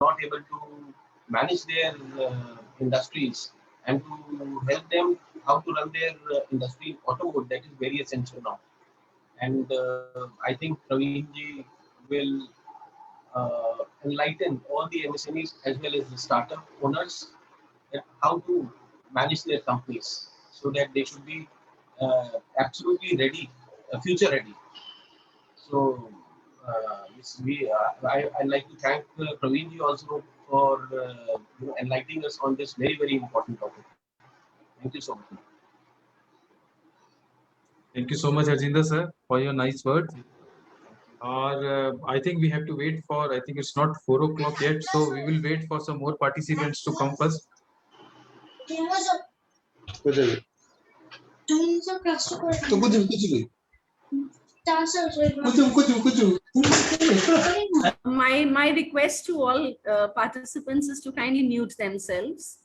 not able to manage their industries and to help them how to run their industry in automotive, that is very essential now. And I think Praveen ji will enlighten all the MSMEs as well as the startup owners how to manage their companies so that they should be absolutely ready, future ready. So, I'd like to thank Praveen ji also for enlightening us on this very, very important topic. Thank you so much. Thank you so much, Harjinder sir, for your nice words. I think we have to wait for, I think it's not 4 o'clock yet, so we will wait for some more participants to come first. My request to all participants is to kindly mute themselves.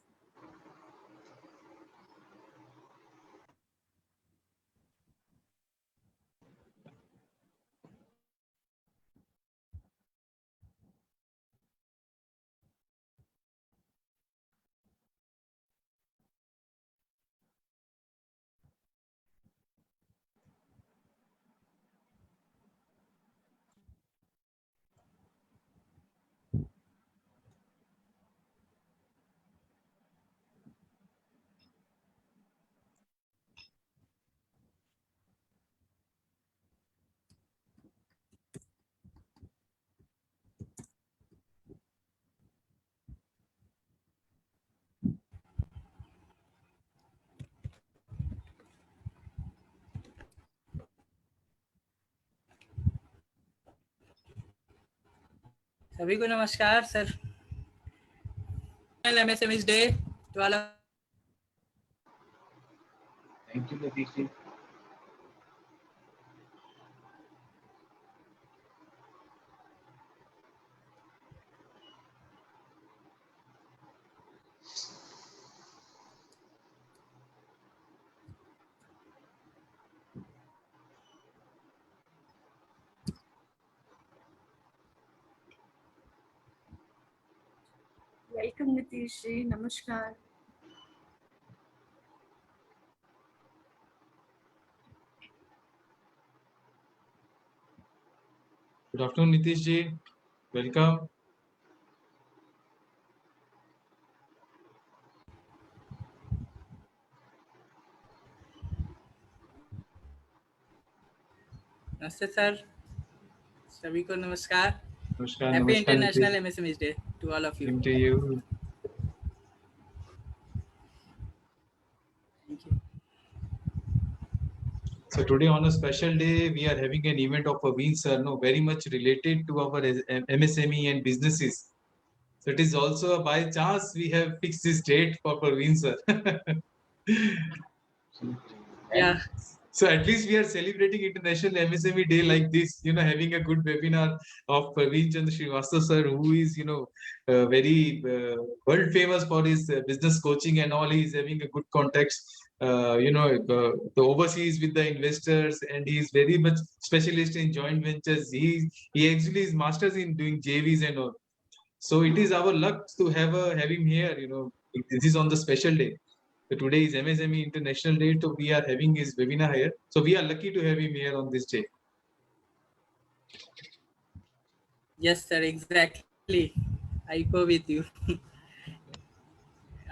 सभी को नमस्कार sir. MSMEs Day to all of Thank you, Nitish ji. Welcome, Nitish ji. Namaskar. Good afternoon, Nitish ji. Welcome. नमस्ते sir, सभी को नमस्कार। Namaskar, Happy namaskar, International Nitish. MSMEs Day to all of you. Same to you. Thank you. So today on a special day, we are having an event of Praveen sir, no, very much related to our MSME and businesses. So it is also by chance we have fixed this date for Praveen sir. Yeah. So at least we are celebrating International MSME Day like this, having a good webinar of Praveen Srivastava sir, who is, very world famous for his business coaching and all. He is having a good context, the overseas with the investors, and he is very much specialist in joint ventures. He actually is masters in doing JVs and all. So it is our luck to have him here. This is on the special day. So today is MSME International Day, so we are having his webinar here. So we are lucky to have him here on this day. Yes, sir, exactly. I go with you.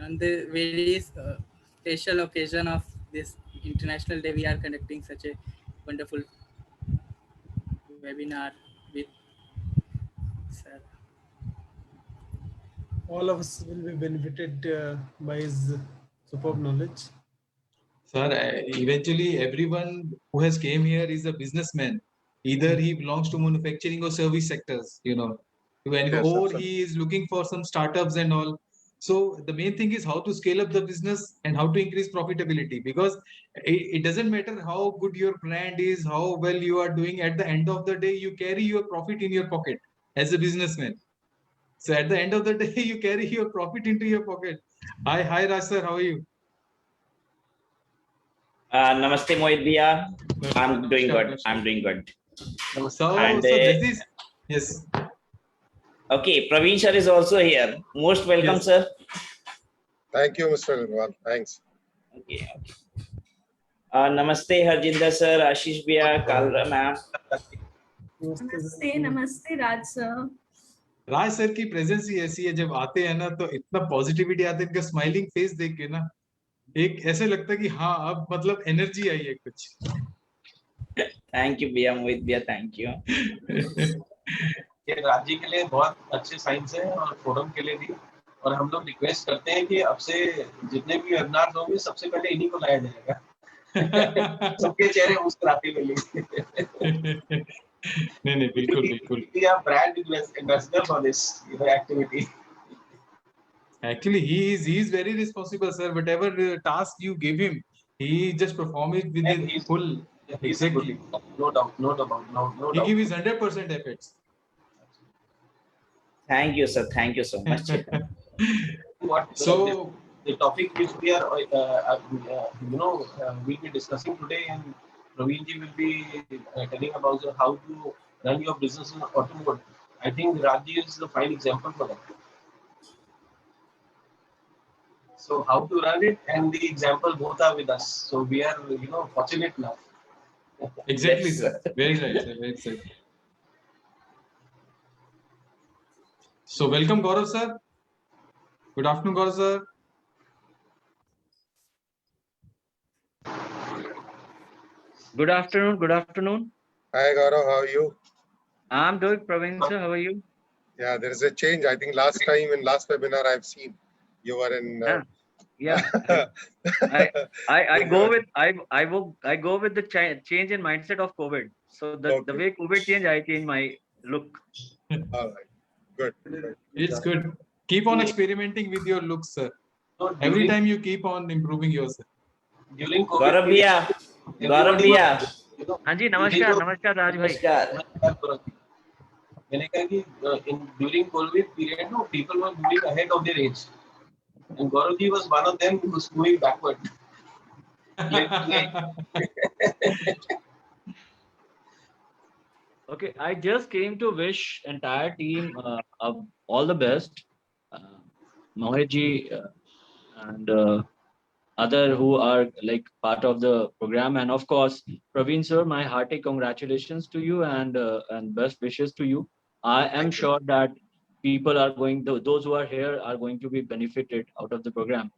On the very special occasion of this International Day, we are conducting such a wonderful webinar with sir. All of us will be benefited by his superb knowledge. Sir, eventually everyone who has came here is a businessman. Either he belongs to manufacturing or service sectors, or he is looking for some startups and all. So the main thing is how to scale up the business and how to increase profitability, because it doesn't matter how good your brand is, how well you are doing. At the end of the day, you carry your profit in your pocket as a businessman. So at the end of the day, you carry your profit into your pocket. Hi Raj sir, how are you? Namaste Mohit Bhaiya. I'm doing good. I'm doing good. So this is, yes. Okay, Praveen sir is also here. Most welcome, Yes. sir. Thank you, Mr. Rilwan. Thanks. Okay. Namaste, Harjinder sir, Ashish Bhaiya, Kalra ma'am. Namaste, namaste, Raj sir. Raj sir की presence ही ऐसी है, जब आते हैं ना तो इतना positivity आती है, इनका स्माइलिंग फेस देख के ना एक ऐसे लगता है कि हाँ अब मतलब एनर्जी आई है कुछ. Thank you, Bhaiya, Mohit Bhaiya, thank you. ये राज्य के लिए बहुत अच्छे साइंस है और फोरम के लिए भी, और हम लोग रिक्वेस्ट करते हैं कि अब से जितने भी वेबिनार्स होंगे सबसे पहले इन्हीं को लाया जाएगा. सबके चेहरे मुस्कुराते मिलेंगे. नहीं बिल्कुल बिल्कुल. We are brand ambassador for this activity. Actually, he is very responsible, sir. Whatever task you give him, he just perform it with And the he's- full. He's a good Exactly. leader. No doubt. He doubt. gives his 100% efforts. Thank you, sir. Thank you so much. What So the topic which we are we'll be discussing today, and Praveen ji will be telling about how to run your business in automotive. I think Raji is the fine example for that. So how to run it and the example both are with us. So we are fortunate now. exactly, Yes, sir. Very right, sir. Very right. So welcome, Gaurav sir. Good afternoon, Gaurav sir. Good afternoon. Good afternoon. Hi, Gaurav. How are you? I'm doing, Praveen sir. How are you? Yeah, there is a change. I think last time in last webinar I've seen you were in. Yeah. I go with I go with the change in mindset of COVID. So the way COVID changed, I change my look. All right. Good. It's good. Keep on experimenting with your looks, sir. So Every time you keep on improving yourself. during COVID, Gaurav Bhaiya. Gaurav everybody Bhaiya. was, हाँ जी, नमस्कार, नमस्कार राज भाई. Namaskar. मैंने कहा कि during COVID period, no, people were moving ahead of their age, and Gaurav ji was one of them who was moving backward. Okay, I just came to wish entire team all the best. Mohit ji and other who are like part of the program, and of course Praveen sir, my hearty congratulations to you and best wishes to you. I am sure that people are going to, those who are here are going to be benefited out of the program.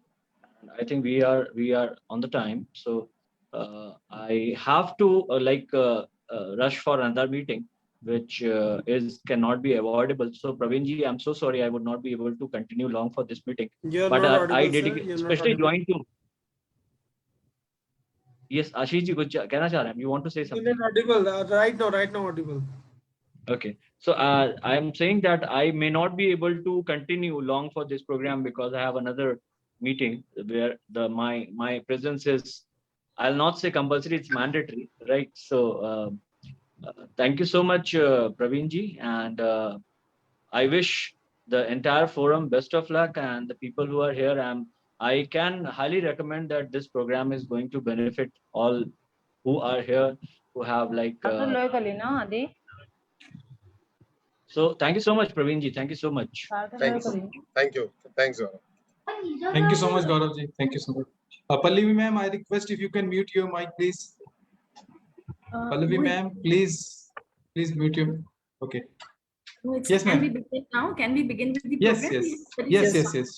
And I think we are on the time, so I have to rush for another meeting, which cannot be avoidable. So Praveen ji, I'm so sorry, I would not be able to continue long for this meeting. You're But not audible, I sir. dedicate, You're not especially audible. joined to. Yes, Ashish ji, कुछ कहना चाह रहे हैं? You want to say You're something? not audible. Right now audible. Okay, so I am saying that I may not be able to continue long for this program because I have another meeting where my presence is, I'll not say compulsory, it's mandatory, right? So thank you so much, Praveen ji, and I wish the entire forum best of luck, and the people who are here. I can highly recommend that this program is going to benefit all who are here, who have like. So thank you so much, Praveen ji. Thank you so much. Thanks. Thank you. Thanks, Gaurav. Thank you so much, Gaurav ji. Thank you so much. Pallavi ma'am, I request if you can mute your mic, please. Pallavi ma'am, please mute your. Okay. Yes, Can ma'am. we begin now? Can we begin with the Yes, program? yes.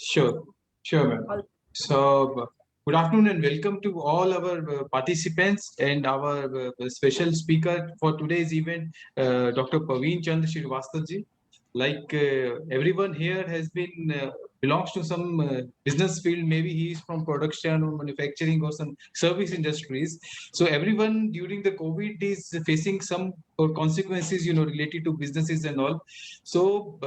Sure, ma'am. So, good afternoon and welcome to all our participants and our special speaker for today's event, Dr. Praveen Srivastava ji. Like everyone here has been belongs to some business field. Maybe he is from production or manufacturing or some service industries. So everyone during the COVID is facing some consequences, related to businesses and all. So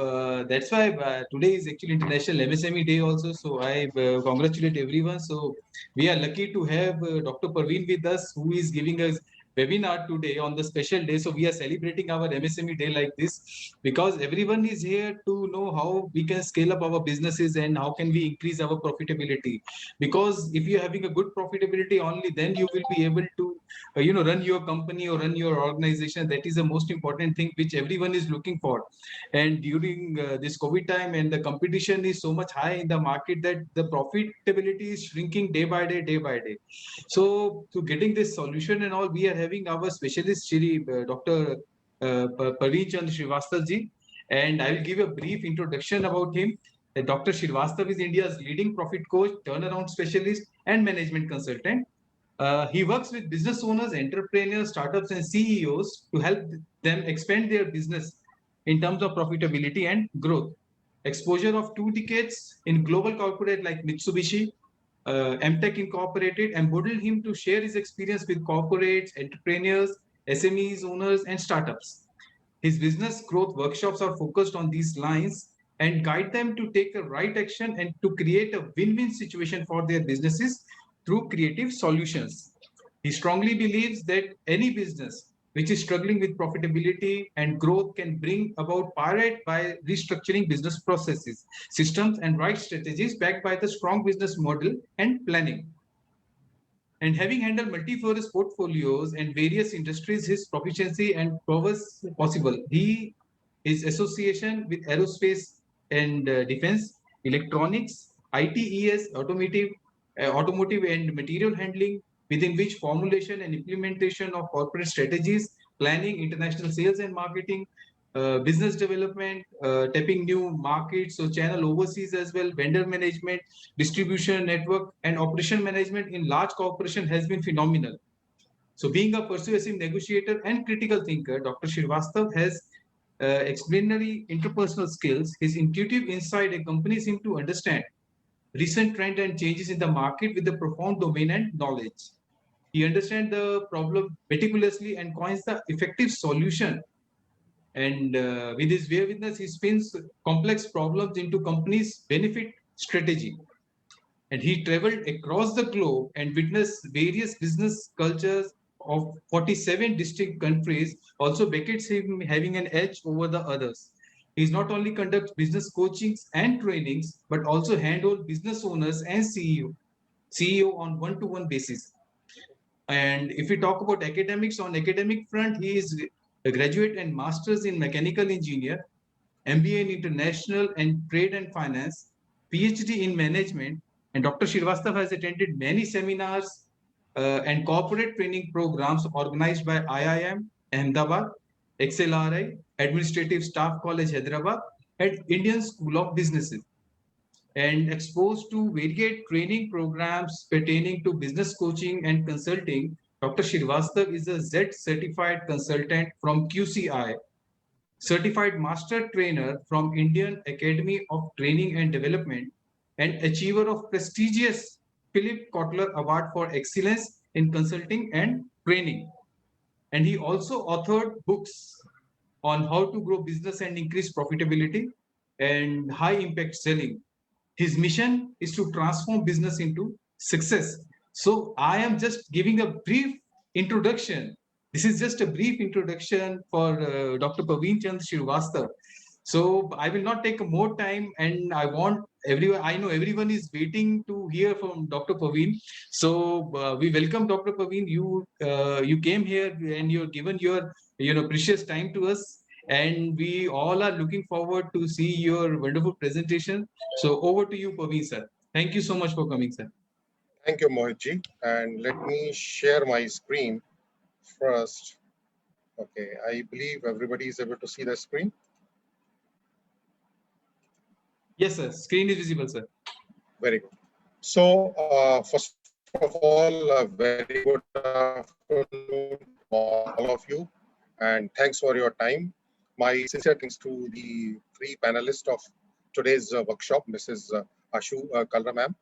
that's why today is actually International MSME Day also. So I congratulate everyone. So we are lucky to have Dr. Praveen with us, who is giving us webinar today on the special day. So we are celebrating our MSME Day like this because everyone is here to know how we can scale up our businesses and how can we increase our profitability. Because if you're having a good profitability, only then you will be able to run your company or run your organization. That is the most important thing which everyone is looking for. And during this COVID time, and the competition is so much high in the market that the profitability is shrinking day by day, day by day. So to getting this solution and all, we are having our specialist, Shri Dr. Praveen Srivastava ji, and I will give a brief introduction about him. Dr. Srivastava is India's leading profit coach, turnaround specialist, and management consultant. He works with business owners, entrepreneurs, startups, and CEOs to help them expand their business in terms of profitability and growth. Exposure of 2 decades in global corporate like Mitsubishi, MTech Incorporated, emboldened him to share his experience with corporates, entrepreneurs, SMEs, owners, and startups. His business growth workshops are focused on these lines and guide them to take a right action and to create a win-win situation for their businesses through creative solutions. He strongly believes that any business which is struggling with profitability and growth can bring about pirate by restructuring business processes, systems, and right strategies backed by the strong business model and planning. And having handled multifarious portfolios and various industries, his proficiency and prowess possible. His association with aerospace and defense, electronics, ITES, automotive and material handling, within which formulation and implementation of corporate strategies, planning, international sales and marketing, business development, tapping new markets, so channel overseas as well, vendor management, distribution network, and operation management in large corporation has been phenomenal. So being a persuasive negotiator and critical thinker, Dr. Srivastava has extraordinary interpersonal skills. His intuitive insight accompanies him to understand recent trend and changes in the market with a profound domain and knowledge. He understands the problem meticulously and coins the effective solution. And with his waywardness, he spins complex problems into companies' benefit strategy. And he traveled across the globe and witnessed various business cultures of 47 distinct countries, also beckets him having an edge over the others. He not only conducts business coachings and trainings, but also handle business owners and CEO on one-to-one basis. And if we talk about academics, on academic front, he is a graduate and master's in mechanical engineer, MBA in international and trade and finance, PhD in management, and Dr. Srivastava has attended many seminars and corporate training programs organized by IIM, Ahmedabad, XLRI, Administrative Staff College, Hyderabad, and Indian School of Businesses, and exposed to varied training programs pertaining to business coaching and consulting. Dr. Srivastava is a Z certified consultant from QCI, certified master trainer from Indian Academy of Training and Development, and achiever of prestigious Philip Kotler Award for Excellence in Consulting and Training. And he also authored books on how to grow business and increase profitability and high impact selling. His mission is to transform business into success. So I am just giving a brief introduction. This is just a brief introduction for Dr. Praveen Srivastava. So I will not take more time, and I want everyone. I know everyone is waiting to hear from Dr. Praveen. So we welcome Dr. Praveen. You came here and you're given your precious time to us, and we all are looking forward to see your wonderful presentation. So over to you, Praveen sir. Thank you so much for coming, sir. Thank you, Mohitji. And let me share my screen first. Okay, I believe everybody is able to see the screen. Yes, sir. Screen is visible, sir. Very good. So, first of all, a very good afternoon to all of you, and thanks for your time. My sincere thanks to the three panelists of today's workshop, Mrs. Ashu Kalra ma'am,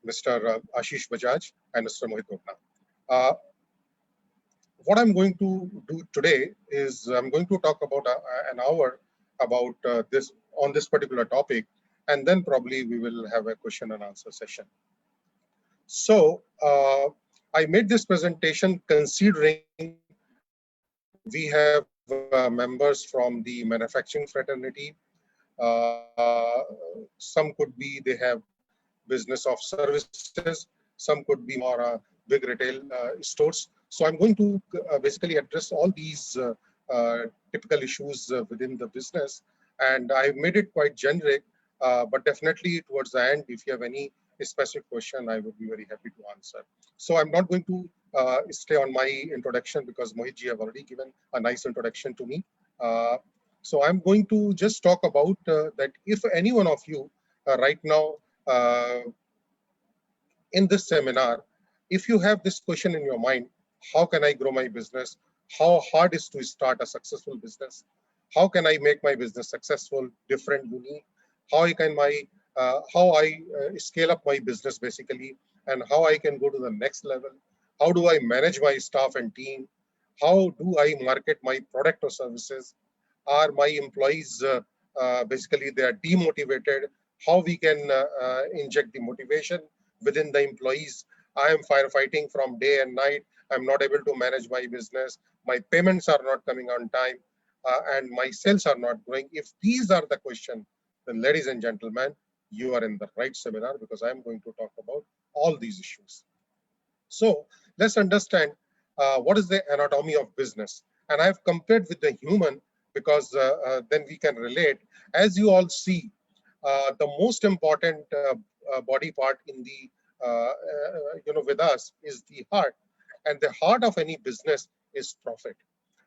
Mr. Ashish Bajaj, and Mr. Mohit Gopna. What I'm going to do today is I'm going to talk about an hour about this particular topic, and then probably we will have a question and answer session. So I made this presentation considering we have members from the manufacturing fraternity. Some could be they have business of services. Some could be more big retail stores. So I'm going to basically address all these typical issues within the business, and I've made it quite generic, but definitely towards the end, if you have any specific question, I would be very happy to answer. So I'm not going to stay on my introduction because Mohitji have already given a nice introduction to me. So I'm going to just talk about that if any one of you right now in this seminar, if you have this question in your mind, how can I grow my business? How hard is to start a successful business? How can I make my business successful, different, unique? How I scale up my business basically, and how I can go to the next level? How do I manage my staff and team? How do I market my product or services? Are my employees basically they are demotivated? How we can inject the motivation within the employees? I am firefighting from day and night. I'm not able to manage my business. My payments are not coming on time, and my sales are not growing. If these are the questions, then ladies and gentlemen, you are in the right seminar because I'm going to talk about all these issues. So let's understand what is the anatomy of business. And I've compared with the human because then we can relate. As you all see, the most important body part in the with us is the heart, and the heart of any business is profit.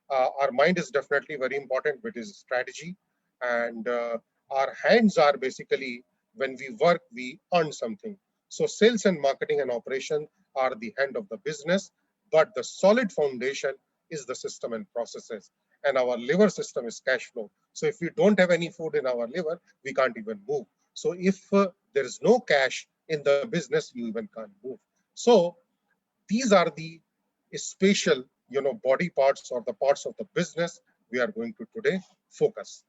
Our mind is definitely very important, which is strategy, and our hands are basically when we work, we earn something. So sales and marketing and operation are the hand of the business, but the solid foundation is the system and processes. And our liver system is cash flow. So if we don't have any food in our liver, we can't even move. So if there is no cash in the business, you even can't move. So these are the spatial, body parts or the parts of the business we are going to today focus.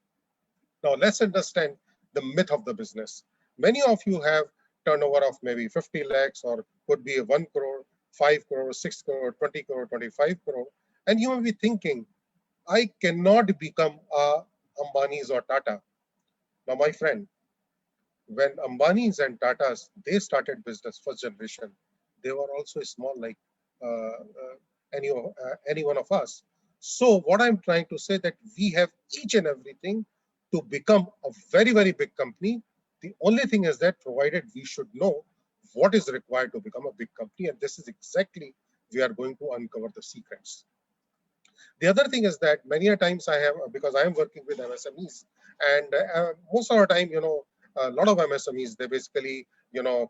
Now let's understand the myth of the business. Many of you have turnover of maybe 50 lakhs or could be 1 crore, 5 crore, 6 crore, 20 crore, 25 crore. And you may be thinking, I cannot become a Ambani's or Tata. Now, my friend, when Ambani's and Tatas, they started business, first generation, they were also small like any one of us. So what I'm trying to say that we have each and everything to become a very, very big company. The only thing is that provided we should know what is required to become a big company. And this is exactly, we are going to uncover the secrets. The other thing is that many a times I have, because I am working with MSMEs, and most of the time, a lot of MSMEs, they basically,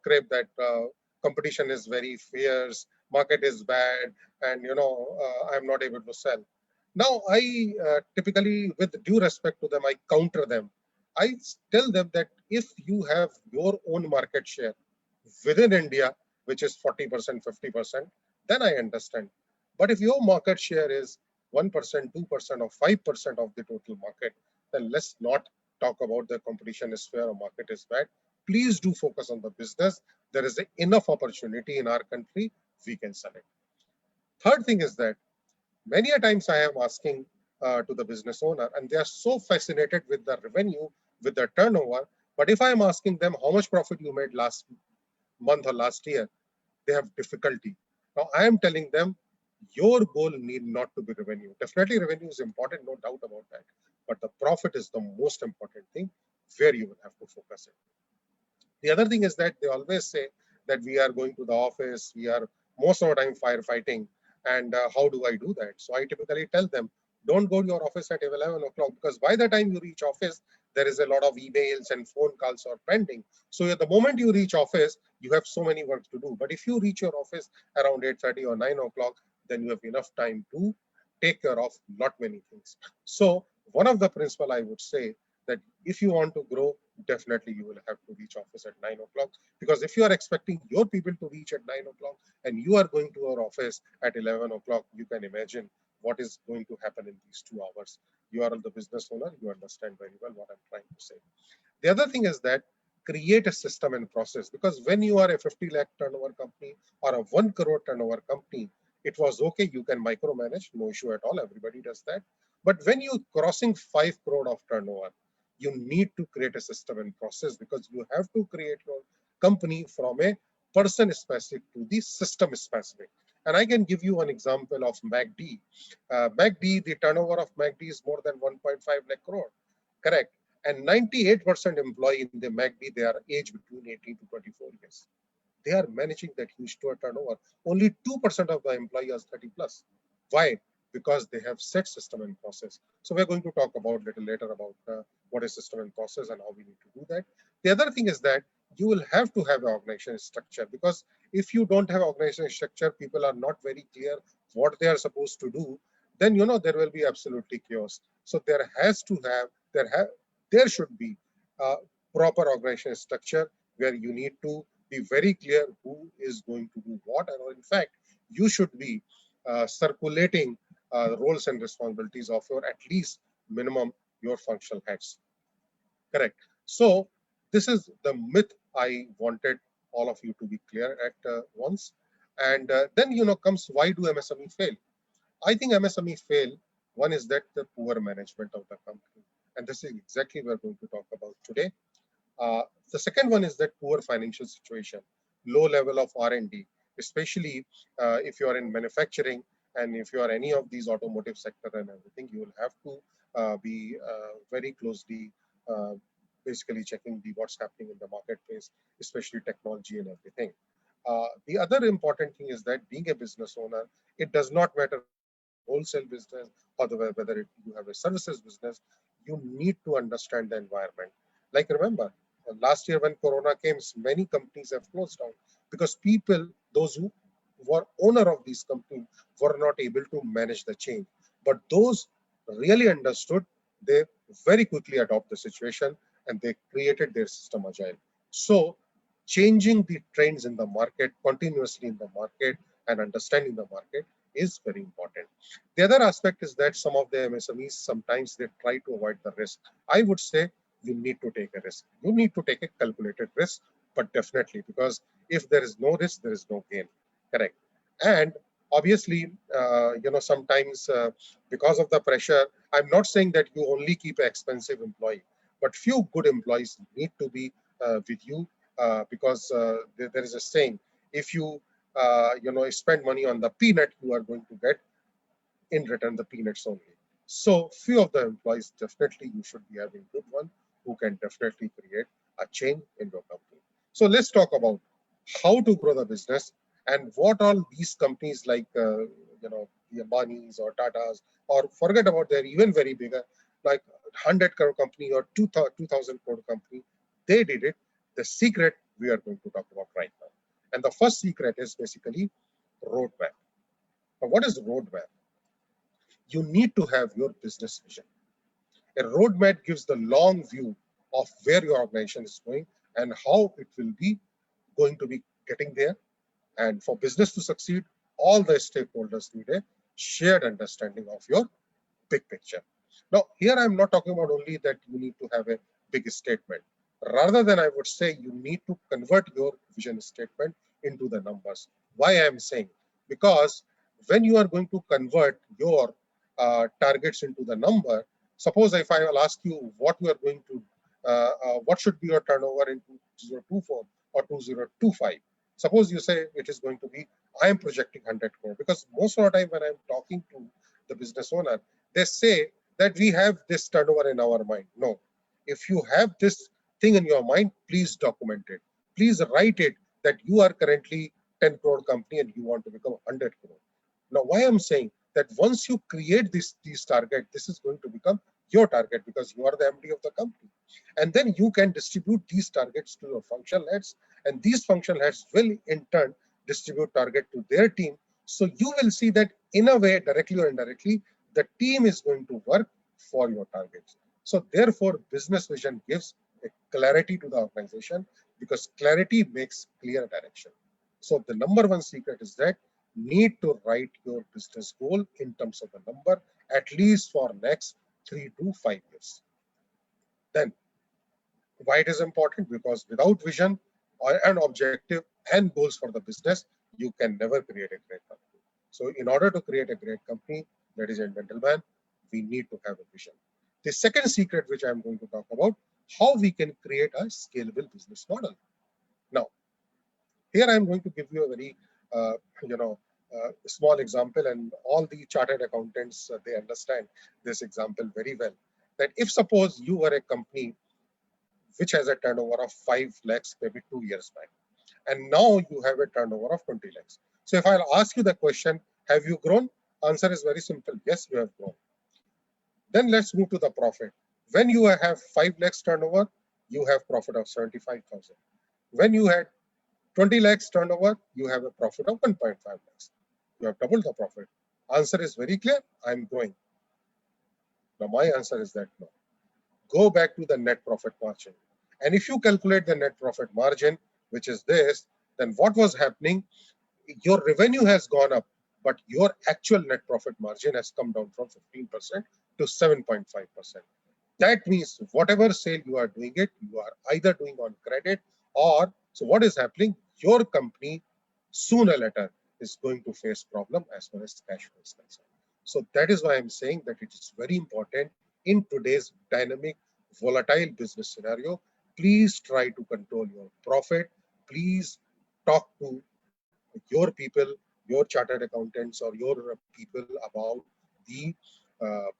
crave that competition is very fierce, market is bad, and, I'm not able to sell. Now, I typically, with due respect to them, I counter them. I tell them that if you have your own market share within India, which is 40%, 50%, then I understand. But if your market share is 1%, 2%, or 5% of the total market, then let's not talk about the competition is fair or market is bad. Please do focus on the business. There is enough opportunity in our country, we can sell it. Third thing is that many a times I am asking to the business owner, and they are so fascinated with the revenue, with the turnover. But if I am asking them how much profit you made last month or last year, they have difficulty. Now I am telling them, your goal need not to be revenue. Definitely revenue is important, no doubt about that. But the profit is the most important thing where you will have to focus it. The other thing is that they always say that we are going to the office, we are most of the time firefighting, and how do I do that? So I typically tell them, don't go to your office at 11 o'clock because by the time you reach office, there is a lot of emails and phone calls are pending. So at the moment you reach office, you have so many work to do. But if you reach your office around 8:30 or 9 o'clock, then you have enough time to take care of not many things. So one of the principle I would say that if you want to grow, definitely you will have to reach office at 9 o'clock. Because if you are expecting your people to reach at 9 o'clock and you are going to your office at 11 o'clock, you can imagine what is going to happen in these 2 hours. You are the business owner, you understand very well what I'm trying to say. The other thing is that create a system and process, because when you are a 50 lakh turnover company or a 1 crore turnover company, it was okay, you can micromanage, no issue at all, everybody does that. But when you crossing 5 crore of turnover, you need to create a system and process, because you have to create your company from a person specific to the system specific. And I can give you an example of MACD. MACD, the turnover of MACD is more than 1.5 lakh crore, correct? And 98% employee in the MACD, they are aged between 18 to 24 years. They are managing that huge turnover. Only 2% of the employees are 30 plus. Why? Because they have set system and process. So we're going to talk about little later about what is system and process and how we need to do that. The other thing is that you will have to have an organization structure, because if you don't have organization structure, people are not very clear what they are supposed to do, then there will be absolutely chaos. So there should be a proper organization structure where you need to be very clear who is going to do what, and in fact, you should be circulating roles and responsibilities of your at least minimum your functional heads. Correct. So this is the myth I wanted all of you to be clear at once. And then comes, why do MSME fail? I think MSME fail. One is that the poor management of the company, and this is exactly what we're going to talk about today. The second one is that poor financial situation, low level of R&D, especially if you are in manufacturing and if you are any of these automotive sector and everything, you will have to be very closely basically checking what's happening in the marketplace, especially technology and everything. The other important thing is that being a business owner, it does not matter whether you have a wholesale business or whether you have a services business, you need to understand the environment. Like remember, last year when Corona came, many companies have closed down because people, those who were owner of these companies, were not able to manage the change. But those really understood, they very quickly adopt the situation and they created their system agile. So changing the trends in the market, continuously in the market, and understanding the market is very important. The other aspect is that some of the MSMEs, sometimes they try to avoid the risk. I would say you need to take a risk. You need to take a calculated risk, but definitely, because if there is no risk, there is no gain. Correct. And obviously, sometimes because of the pressure, I'm not saying that you only keep an expensive employee, but few good employees need to be with you, because there is a saying, if you spend money on the peanut, you are going to get in return the peanuts only. So few of the employees, definitely you should be having good one who can definitely create a change in your company. So let's talk about how to grow the business and what all these companies like the Ambanis or Tatas, or forget about their even very bigger, like 100 crore company or 2000 crore company, they did it. The secret we are going to talk about right now. And the first secret is basically roadmap. Now, what is roadmap? You need to have your business vision. A roadmap gives the long view of where your organization is going and how it will be going to be getting there. And for business to succeed, all the stakeholders need a shared understanding of your big picture. Now, here I'm not talking about only that you need to have a big statement. Rather than, I would say you need to convert your vision statement into the numbers. Why I'm saying? Because when you are going to convert your targets into the number, suppose if I will ask you what you are going to, what should be your turnover in 2024 or 2025. Suppose you say it is going to be, I am projecting 100 crore, because most of the time when I'm talking to the business owner, they say that we have this turnover in our mind. No, if you have this thing in your mind, please document it. Please write it that you are currently 10 crore company and you want to become 100 crore. Now, why I'm saying that once you create these target, this is going to become your target because you are the MD of the company. And then you can distribute these targets to your functional heads, and these functional heads will in turn distribute target to their team. So you will see that in a way, directly or indirectly, the team is going to work for your targets. So therefore, business vision gives a clarity to the organization because clarity makes clear direction. So the number one secret is that need to write your business goal in terms of the number, at least for next 3 to 5 years. Then why it is important? Because without vision or an objective and goals for the business, you can never create a great company. So in order to create a great company, ladies and gentlemen, we need to have a vision. The second secret, which I'm going to talk about, how we can create a scalable business model. Now, here I'm going to give you a very, small example, and all the chartered accountants, they understand this example very well. That if suppose you were a company which has a turnover of 5 lakhs maybe 2 years back, and now you have a turnover of 20 lakhs. So if I'll ask you the question, have you grown? Answer is very simple. Yes, you have grown. Then let's move to the profit. When you have 5 lakhs turnover, you have profit of 75,000. When you had 20 lakhs turnover, you have a profit of 1.5 lakhs. You have doubled the profit. Answer is very clear. I'm growing. Now my answer is that no. Go back to the net profit margin. And if you calculate the net profit margin, which is this, then what was happening? Your revenue has gone up, but your actual net profit margin has come down from 15% to 7.5%. That means whatever sale you are doing it, you are either doing on credit or, so what is happening? Your company sooner or later is going to face problem as far as cash flow is concerned. So that is why I'm saying that it is very important in today's dynamic, volatile business scenario. Please try to control your profit. Please talk to your people, your chartered accountants, or your people about the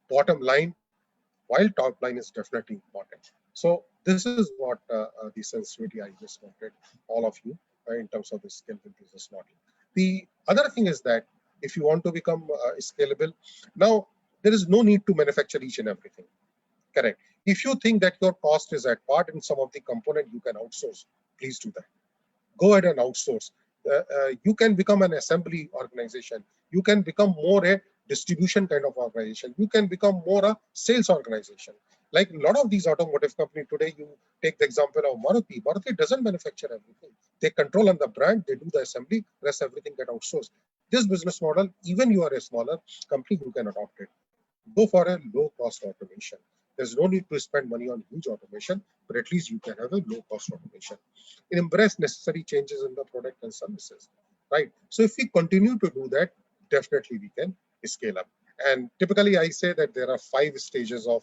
bottom line, while top line is definitely important. So this is what the sensitivity I just wanted all of you in terms of the scalable business model. The other thing is that if you want to become scalable, now there is no need to manufacture each and everything. Correct. If you think that your cost is at part in some of the component, you can outsource. Please do that. Go ahead and outsource. You can become an assembly organization. You can become more a distribution kind of organization. You can become more a sales organization. Like a lot of these automotive companies today, you take the example of Maruti. Maruti doesn't manufacture everything. They control on the brand, they do the assembly, rest everything get outsourced. This business model, even you are a smaller company, you can adopt it. Go for a low cost automation. There's no need to spend money on huge automation, but at least you can have a low cost automation. Embrace necessary changes in the product and services, right? So if we continue to do that, definitely we can scale up. And typically I say that there are 5 stages of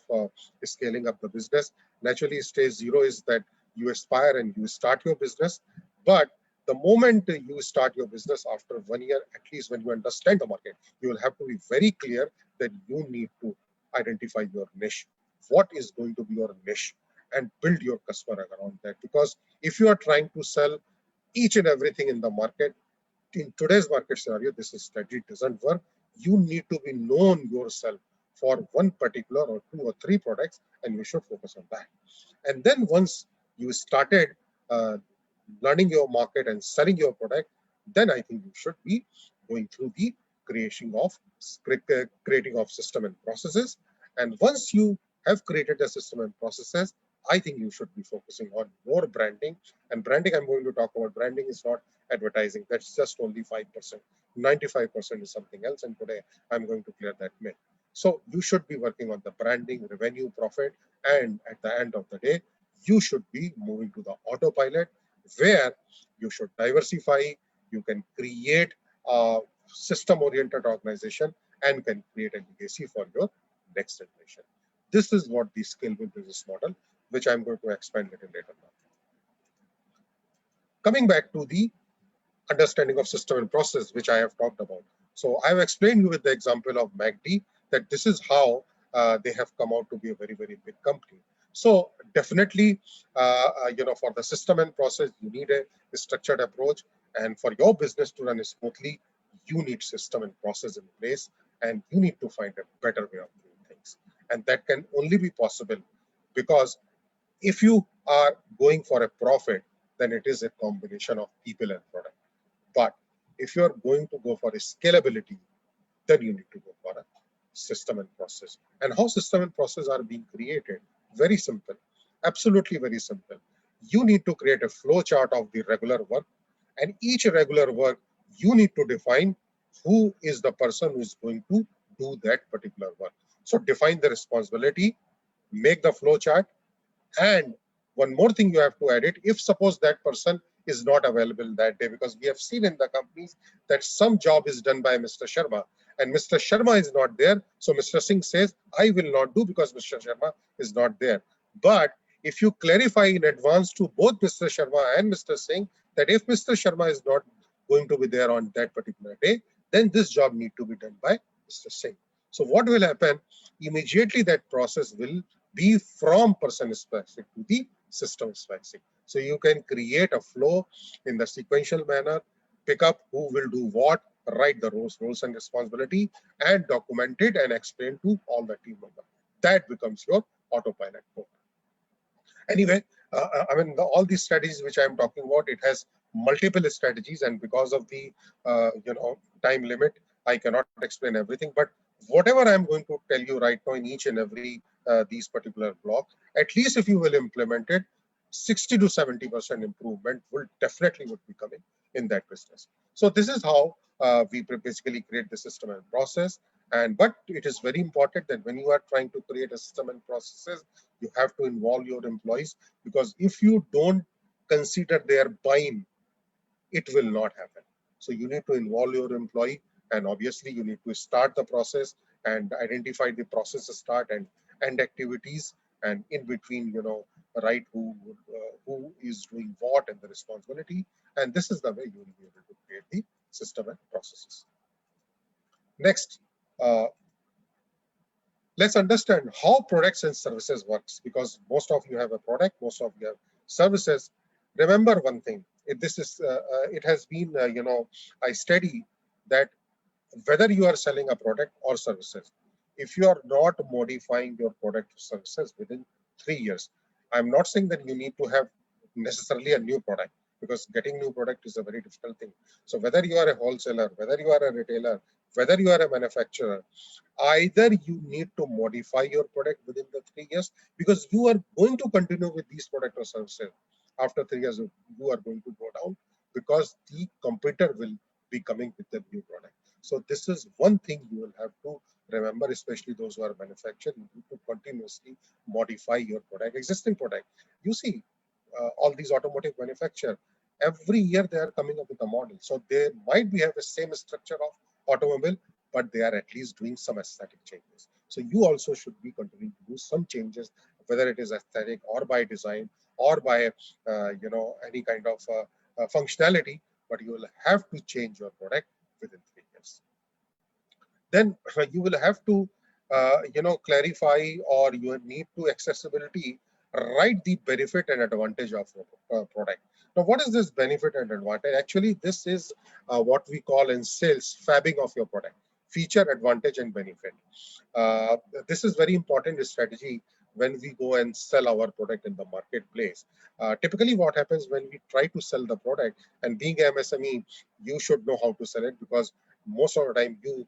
scaling up the business. Naturally, stage 0 is that you aspire and you start your business. But the moment you start your business after 1 year, at least when you understand the market, you will have to be very clear that you need to identify your niche. What is going to be your niche, and build your customer around that. Because if you are trying to sell each and everything in the market, in today's market scenario, this strategy doesn't work. You need to be known yourself for one particular or 2 or 3 products, and you should focus on that. And then once you started learning your market and selling your product, then I think you should be going through the creating of system and processes. And once you have created the system and processes, I think you should be focusing on more branding. And branding, I'm going to talk about branding is not advertising. That's just only 5%. 95% is something else. And today I'm going to clear that myth. So you should be working on the branding, revenue, profit. And at the end of the day, you should be moving to the autopilot, where you should diversify. You can create a system-oriented organization and can create a legacy for your next generation. This is what the scalable business model, which I'm going to expand a little later now. Coming back to the understanding of system and process, which I have talked about. So I've explained you with the example of MACD that this is how they have come out to be a very, very big company. So definitely, for the system and process, you need a structured approach. And for your business to run smoothly, you need system and process in place, and you need to find a better way of doing things. And that can only be possible because if you are going for a profit, then it is a combination of people and product. But if you're going to go for a scalability, then you need to go for a system and process. And how system and process are being created? Very simple, absolutely very simple. You need to create a flow chart of the regular work, and each regular work, you need to define who is the person who is going to do that particular work. So define the responsibility, make the flow chart, and one more thing you have to add it, if suppose that person is not available that day, because we have seen in the companies that some job is done by Mr. Sharma and Mr. Sharma is not there. So Mr. Singh says, I will not do because Mr. Sharma is not there. But if you clarify in advance to both Mr. Sharma and Mr. Singh that if Mr. Sharma is not going to be there on that particular day, then this job need to be done by Mr. Singh. So what will happen? Immediately that process will be from person specific to the system specific. So you can create a flow in the sequential manner, pick up who will do what, write the roles and responsibility, and document it and explain to all the team members. That becomes your autopilot code. Anyway, I mean, all these strategies which I'm talking about, it has multiple strategies, and because of the time limit, I cannot explain everything. But whatever I'm going to tell you right now in each and every these particular block, at least if you will implement it, 60 to 70% improvement will definitely would be coming in that business. So this is how we basically create the system and process. But it is very important that when you are trying to create a system and processes, you have to involve your employees, because if you don't consider their buy-in, it will not happen. So you need to involve your employee, and obviously you need to start the process and identify the process start and end activities, and in between, right, who is doing what and the responsibility. And this is the way you will be able to create the system and processes. Next, let's understand how products and services works, because most of you have a product, most of you have services. Remember one thing, it has been I study that whether you are selling a product or services, if you are not modifying your product or services within 3 years, I'm not saying that you need to have necessarily a new product, because getting new product is a very difficult thing. So whether you are a wholesaler, whether you are a retailer, whether you are a manufacturer, either you need to modify your product within the 3 years, because you are going to continue with these products or services. After 3 years, you are going to go down, because the competitor will be coming with the new product. So this is one thing you will have to remember, especially those who are manufacturing. You need to continuously modify your product, existing product. You see, all these automotive manufacturers, every year they are coming up with a model. So they might be have the same structure of automobile, but they are at least doing some aesthetic changes. So you also should be continuing to do some changes, whether it is aesthetic or by design or by any kind of functionality, but you will have to change your product within 3 years. Then you will have to clarify, or you need to accessibility, write the benefit and advantage of a product. Now, what is this benefit and advantage? Actually, this is what we call in sales fabbing of your product: feature, advantage, and benefit. This is very important strategy when we go and sell our product in the marketplace. Typically, what happens when we try to sell the product, and being MSME, you should know how to sell it, because most of the time you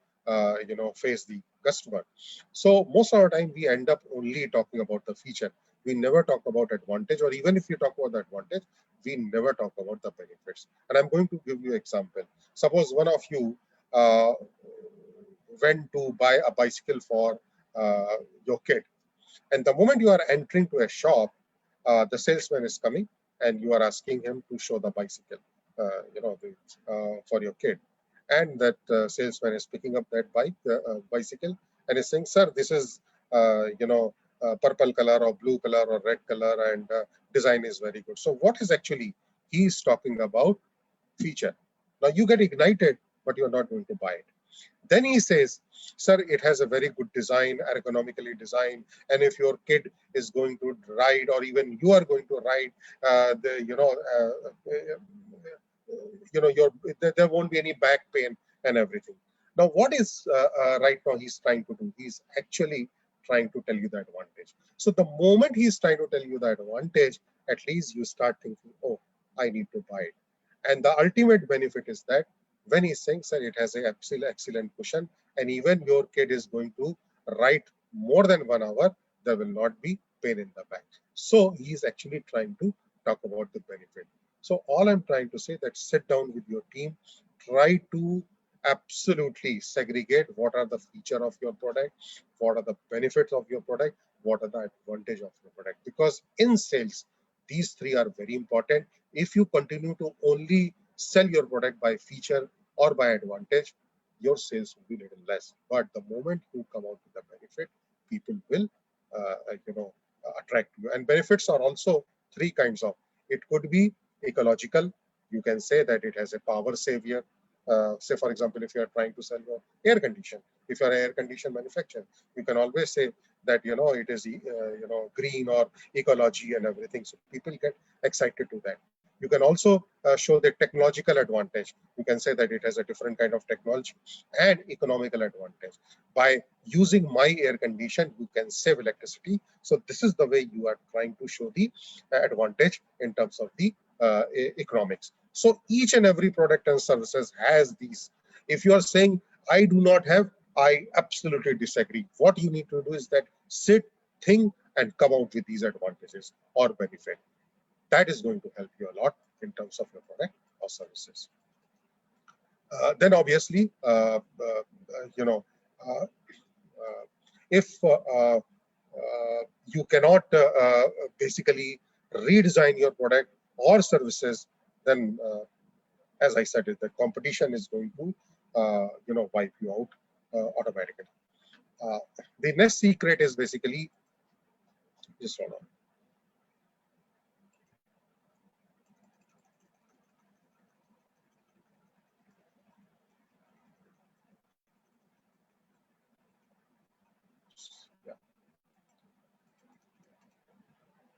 face the customer. So most of the time we end up only talking about the feature. We never talk about advantage, or even if you talk about the advantage, we never talk about the benefits. And I'm going to give you an example. Suppose one of you went to buy a bicycle for your kid, and the moment you are entering to a shop, the salesman is coming and you are asking him to show the bicycle, for your kid. And that salesman is picking up that bicycle and is saying, "Sir, this is purple color or blue color or red color, and design is very good." So what is actually he is talking about? Feature. Now you get ignited, but you're not going to buy it. Then he says, "Sir, it has a very good design, ergonomically designed, and if your kid is going to ride, or even you are going to ride, there won't be any back pain and everything." Now, what is right now he's trying to do? He's actually trying to tell you the advantage. So the moment he's trying to tell you the advantage, at least you start thinking, "Oh, I need to buy it." And the ultimate benefit is that when he's saying, "Sir, it has an excellent cushion, and even your kid is going to ride more than 1 hour, there will not be pain in the back." So he's actually trying to talk about the benefit. So all I'm trying to say that sit down with your team, try to absolutely segregate what are the feature of your product, what are the benefits of your product, what are the advantage of your product. Because in sales, these three are very important. If you continue to only sell your product by feature or by advantage, your sales will be little less. But the moment you come out with the benefit, people will attract you. And benefits are also three kinds of. It could be ecological. You can say that it has a power savior, say, for example, if you are trying to sell your air condition, if you are an air condition manufacturer, you can always say that, it is, green or ecology and everything. So people get excited to that. You can also show the technological advantage. You can say that it has a different kind of technology and economical advantage. By using my air condition, you can save electricity. So this is the way you are trying to show the advantage in terms of the economics. So each and every product and services has these. If you are saying, I do not have, I absolutely disagree. What you need to do is that sit, think, and come out with these advantages or benefit. That is going to help you a lot in terms of your product or services. Then obviously, if you cannot basically redesign your product or services, then as I said, the competition is going to wipe you out automatically. The next secret is basically, just hold on.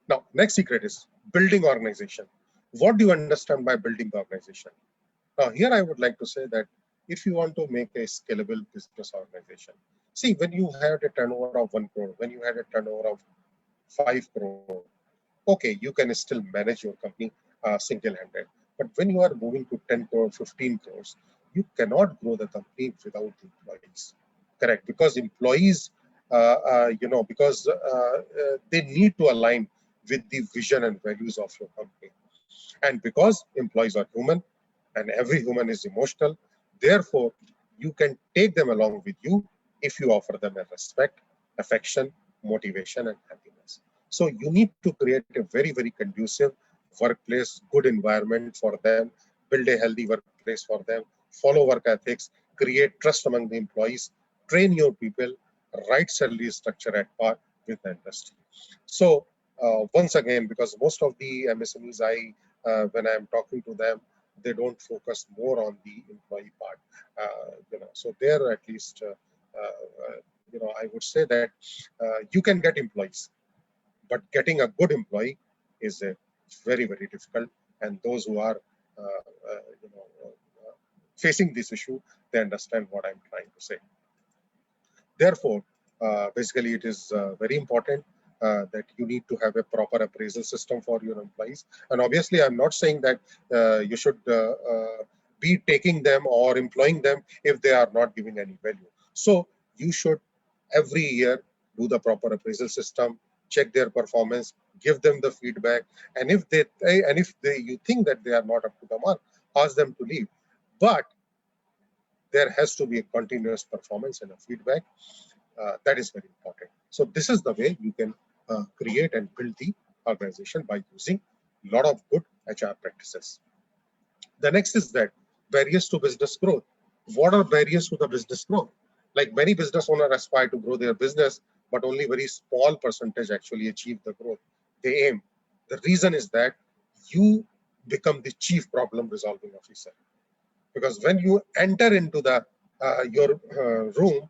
Now, next secret is building organization. What do you understand by building the organization? Now, here I would like to say that if you want to make a scalable business organization, see, when you had a turnover of 1 crore, when you had a turnover of 5 crore, okay, you can still manage your company single-handed. But when you are moving to 10 crore, 15 crores, you cannot grow the company without employees. Correct? Because employees, because they need to align with the vision and values of your company. And because employees are human and every human is emotional, therefore, you can take them along with you if you offer them a respect, affection, motivation, and happiness. So you need to create a very, very conducive workplace, good environment for them, build a healthy workplace for them, follow work ethics, create trust among the employees, train your people, write salary structure at par with the industry. So once again, because most of the MSMEs, when I'm talking to them, they don't focus more on the employee part. So there at least, I would say that you can get employees, but getting a good employee is very, very difficult. And those who are, facing this issue, they understand what I'm trying to say. Therefore, basically, it is very important that you need to have a proper appraisal system for your employees. And obviously, I'm not saying that you should be taking them or employing them if they are not giving any value. So you should every year do the proper appraisal system, check their performance, give them the feedback, and if you think that they are not up to the mark, ask them to leave. But there has to be a continuous performance and a feedback. That is very important. So this is the way you can create and build the organization by using a lot of good HR practices. The next is that barriers to business growth. What are barriers to the business growth? Like many business owners aspire to grow their business, but only very small percentage actually achieve the growth they aim. The reason is that you become the chief problem resolving officer. Because when you enter into the your room,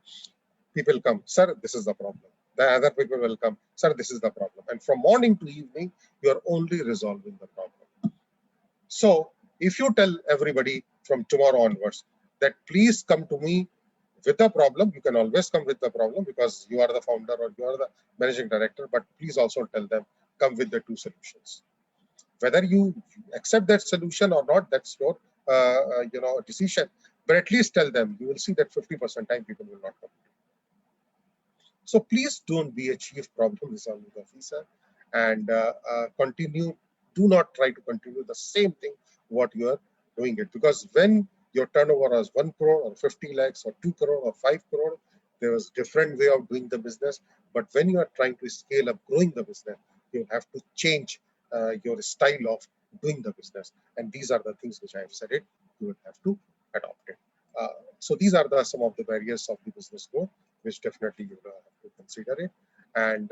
people come, sir, this is the problem. The other people will come, sir, this is the problem. And from morning to evening, you are only resolving the problem. So if you tell everybody from tomorrow onwards that please come to me with a problem, you can always come with the problem because you are the founder or you are the managing director, but please also tell them, come with the 2 solutions. Whether you accept that solution or not, that's your decision. But at least tell them. You will see that 50% time people will not come. So please don't be a chief problem resolving officer and continue. Do not try to continue the same thing what you are doing it, because when your turnover was 1 crore or 50 lakhs or 2 crore or 5 crore, there was different way of doing the business. But when you are trying to scale up, growing the business, you have to change your style of doing the business. And these are the things which I have said it, you will have to adopt it. So these are some of the barriers of the business growth, which definitely you will have to consider it. And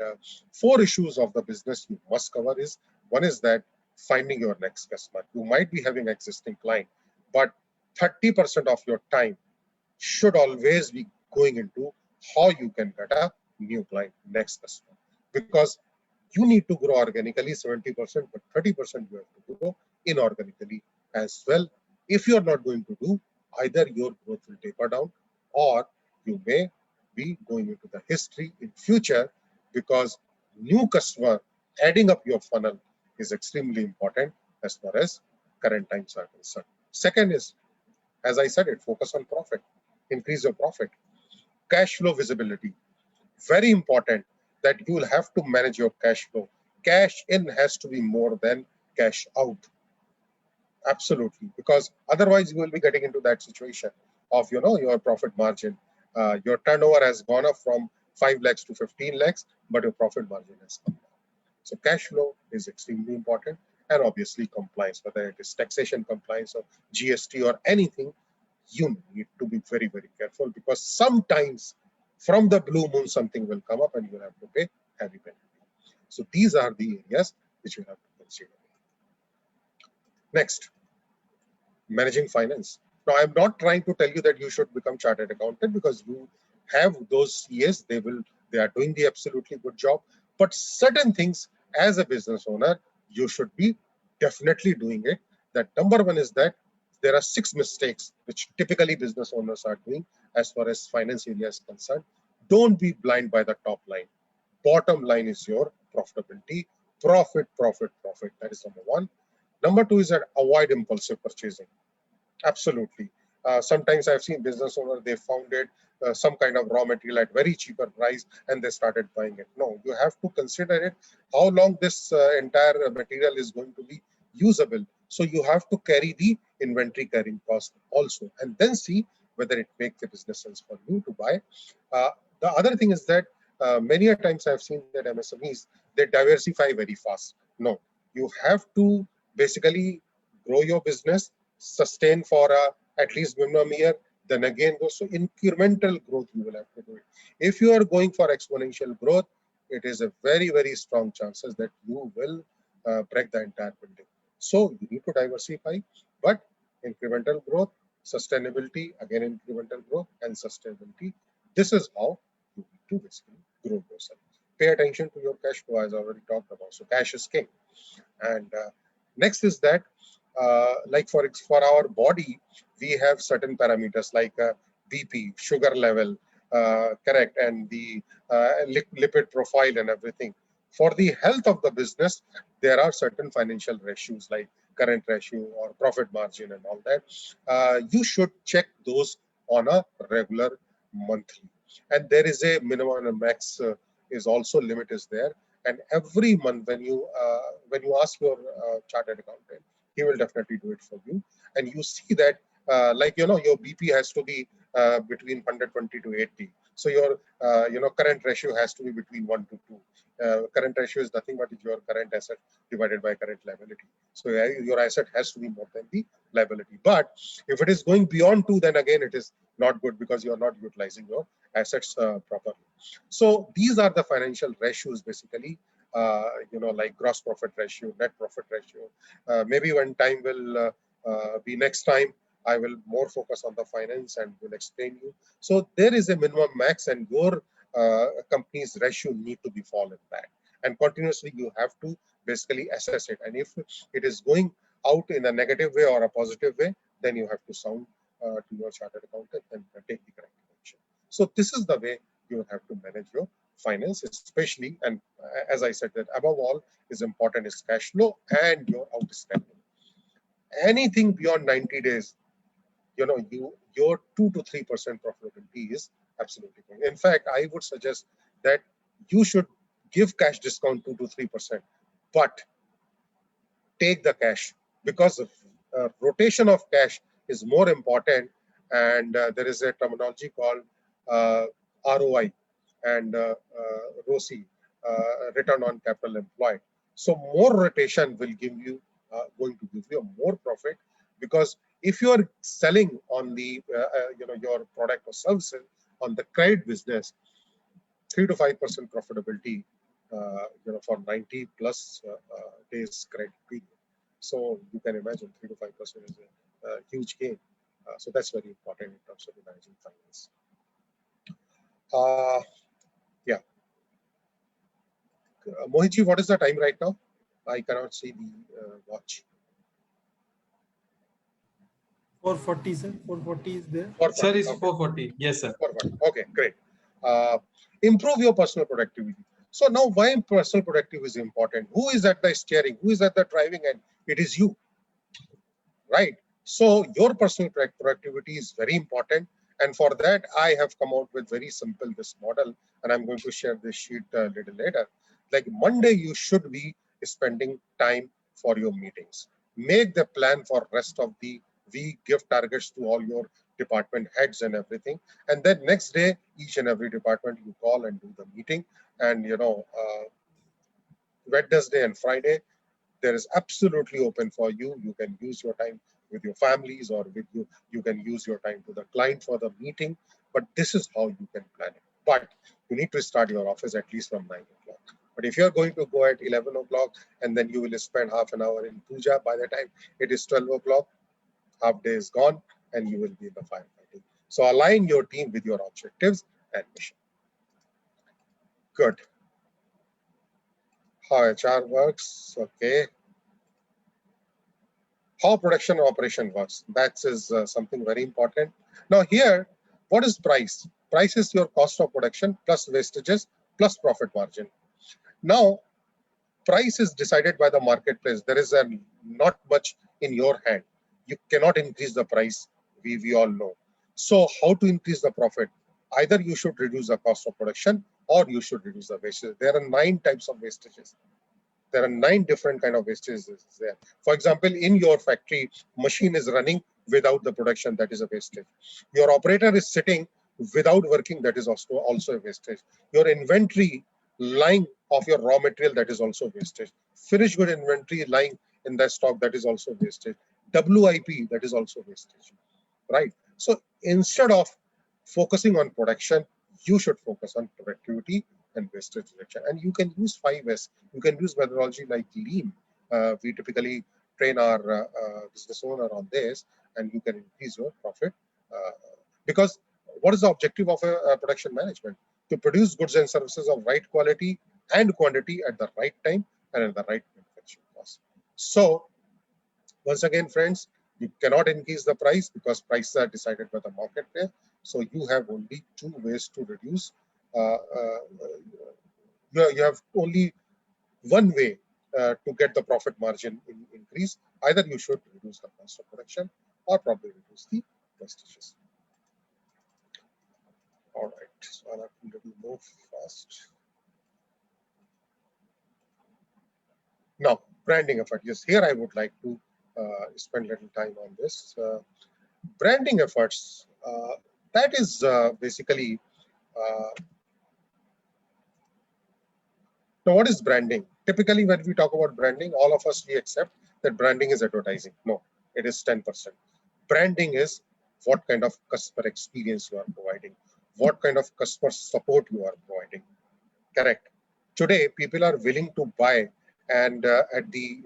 4 issues of the business you must cover is, one is that finding your next customer. You might be having existing client, but 30% of your time should always be going into how you can get a new client, next customer. Because you need to grow organically 70%, but 30% you have to grow inorganically as well. If you are not going to do, either your growth will taper down, or you may be going into the history in future, because new customer adding up your funnel is extremely important as far as current times are concerned. Second is, as I said, it focus on profit, increase your profit. Cash flow visibility, very important that you will have to manage your cash flow. Cash in has to be more than cash out. Absolutely, because otherwise you will be getting into that situation of, your profit margin. Your turnover has gone up from 5 lakhs to 15 lakhs, but your profit margin has come down. So cash flow is extremely important, and obviously compliance, whether it is taxation compliance or GST or anything, you need to be very, very careful, because sometimes from the blue moon something will come up and you have to pay heavy penalty. So these are the areas which you have to consider. Next, managing finance. Now, I'm not trying to tell you that you should become chartered accountant, because you have those CAs, they are doing the absolutely good job. But certain things as a business owner, you should be definitely doing it. That number one is that there are 6 mistakes which typically business owners are doing as far as finance area is concerned. Don't be blind by the top line. Bottom line is your profitability. Profit, profit, profit. That is number one. Number two is that avoid impulsive purchasing. Absolutely. Sometimes I've seen business owners, they found it some kind of raw material at very cheaper price and they started buying it. No, you have to consider it, how long this entire material is going to be usable. So you have to carry the inventory carrying cost also, and then see whether it makes a business sense for you to buy. The other thing is that many a times I've seen that MSMEs, they diversify very fast. No, you have to basically grow your business, sustain for at least minimum year, then again go. So incremental growth you will have to do it. If you are going for exponential growth, it is a very, very strong chances that you will break the entire building. So you need to diversify, but incremental growth, sustainability, again incremental growth and sustainability. This is how you need to basically grow yourself. Pay attention to your cash flow, as I already talked about. So cash is king. And next is that, like for our body, we have certain parameters like BP, sugar level, correct, and the lipid profile and everything. For the health of the business, there are certain financial ratios like current ratio or profit margin and all that. You should check those on a regular monthly. And there is a minimum and max is also limit is there. And every month when you ask your chartered accountant, he will definitely do it for you. And you see that your BP has to be between 120 to 80. So your current ratio has to be between 1 to 2. Current ratio is nothing but your current asset divided by current liability. So your asset has to be more than the liability. But if it is going beyond 2, then again it is not good, because you are not utilizing your assets properly. So these are the financial ratios basically, like gross profit ratio, net profit ratio. Maybe when time will be next time, I will more focus on the finance and will explain you. So there is a minimum max, and your company's ratio need to be followed back. And continuously you have to basically assess it. And if it is going out in a negative way or a positive way, then you have to sound to your chartered accountant and take the corrective action. So this is the way you have to manage your finance, especially, and as I said, that above all is important is cash flow and your outstanding. Anything beyond 90 days, your 2 to 3% profitability is absolutely fine. In fact, I would suggest that you should give cash discount 2 to 3%, but take the cash, because rotation of cash is more important. And there is a terminology called ROI and ROCE, return on capital employed. So more rotation will give you going to give you more profit, because if you are selling on the your product or services on the credit business, 3 to 5% profitability, for 90 plus days credit period. So you can imagine 3 to 5% is a huge gain. So that's very important in terms of managing finance. Yeah. Mohitji, what is the time right now? I cannot see the watch. 440, sir. 440 is there. 440. Sir, it's Okay. 440. Yes, sir. 440. Okay, great. Improve your personal productivity. So now why personal productivity is important? Who is at the steering? Who is at the driving end? It is you, right? So your personal productivity is very important. And for that, I have come out with very simple this model, and I'm going to share this sheet a little later. Like Monday, you should be spending time for your meetings. Make the plan for rest of the week, give targets to all your department heads and everything. And then next day, each and every department you call and do the meeting. And, Wednesday and Friday, there is absolutely open for you. You can use your time with your families or with you. You can use your time to the client for the meeting. But this is how you can plan it. But you need to start your office at least from 9 o'clock. But if you're going to go at 11 o'clock and then you will spend half an hour in puja, by the time it is 12 o'clock, half day is gone and you will be in the firefighting. So align your team with your objectives and mission. Good. How HR works, okay. How production operation works, that is something very important. Now here, what is price? Price is your cost of production plus wastages plus profit margin. Now, price is decided by the marketplace. There is not much in your hand. You cannot increase the price, we all know. So how to increase the profit? Either you should reduce the cost of production or you should reduce the wastage. There are 9 types of wastages. There are 9 different kind of wastages there. For example, in your factory, machine is running without the production, that is a wastage. Your operator is sitting without working, that is also a wastage. Your inventory lying of your raw material, that is also wastage. Finished good inventory lying in that stock, that is also wastage. WIP, that is also wastage, right? So instead of focusing on production, you should focus on productivity and wastage reduction. And you can use 5S. You can use methodology like lean. We typically train our business owner on this, and you can increase your profit. Because what is the objective of a production management? To produce goods and services of right quality and quantity at the right time and at the right manufacturing cost. So once again, friends, you cannot increase the price because prices are decided by the marketplace. So you have only 2 ways to reduce. You have only 1 way to get the profit margin increase. Either you should reduce the cost of production or probably reduce the wastages. All right, so I'll have to move fast. Now, branding effort. Yes, here I would like to spend little time on this. Branding efforts, that is basically, now what is branding? Typically when we talk about branding, all of us, we accept that branding is advertising. No, it is 10%. Branding is what kind of customer experience you are providing, what kind of customer support you are providing. Correct. Today, people are willing to buy and at the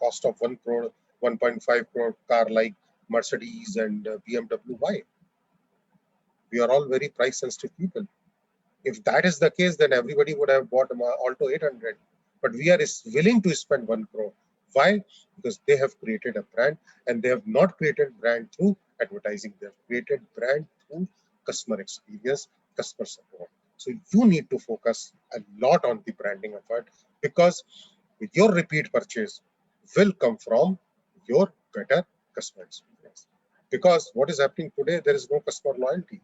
cost of 1 crore, 1.5 crore car like Mercedes and BMW. Why? We are all very price sensitive people. If that is the case, then everybody would have bought an Alto 800. But we are willing to spend 1 crore. Why? Because they have created a brand, and they have not created brand through advertising. They have created brand through customer experience, customer support. So you need to focus a lot on the branding effort, because your repeat purchase will come from your better customer experience. Because what is happening today, there is no customer loyalty.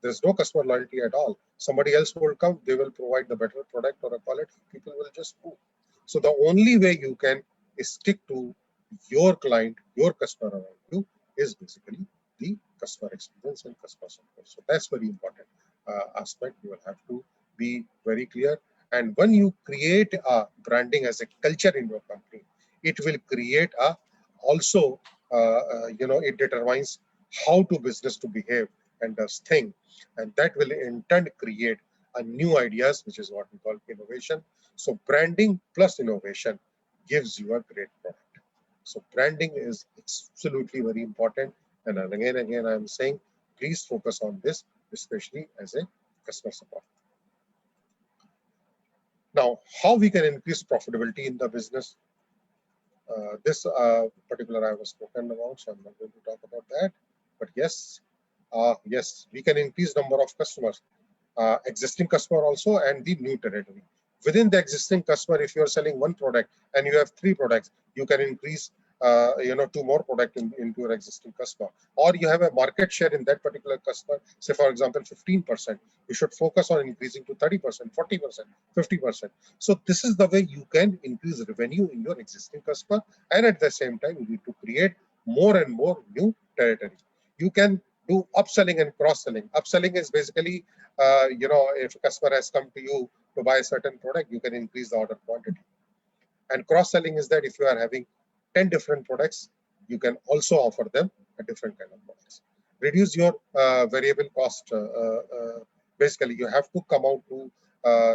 There's no customer loyalty at all. Somebody else will come, they will provide the better product or a quality, people will just move. So the only way you can stick to your client, your customer around you, is basically the customer experience and customer support. So that's very important aspect. You will have to be very clear. And when you create a branding as a culture in your company, it will create a also, it determines how to business to behave and does thing, and that will in turn create a new ideas, which is what we call innovation. So branding plus innovation gives you a great product. So branding is absolutely very important, And again, I am saying, please focus on this, especially as a customer support. Now, how we can increase profitability in the business? This particular I was spoken about, so I'm not going to talk about that. But yes, we can increase number of customers, existing customer also, and the new territory. Within the existing customer, if you are selling one product and you have 3 products, you can increase 2 more products into your existing customer. Or you have a market share in that particular customer, say for example 15%, you should focus on increasing to 30%, 40%, 50%. So this is the way you can increase revenue in your existing customer, and at the same time you need to create more and more new territory. You can do upselling and cross-selling. Upselling is basically, if a customer has come to you to buy a certain product, you can increase the order quantity. And cross-selling is that if you are having 10 different products, you can also offer them a different kind of products. Reduce your variable cost. Basically, you have to come out to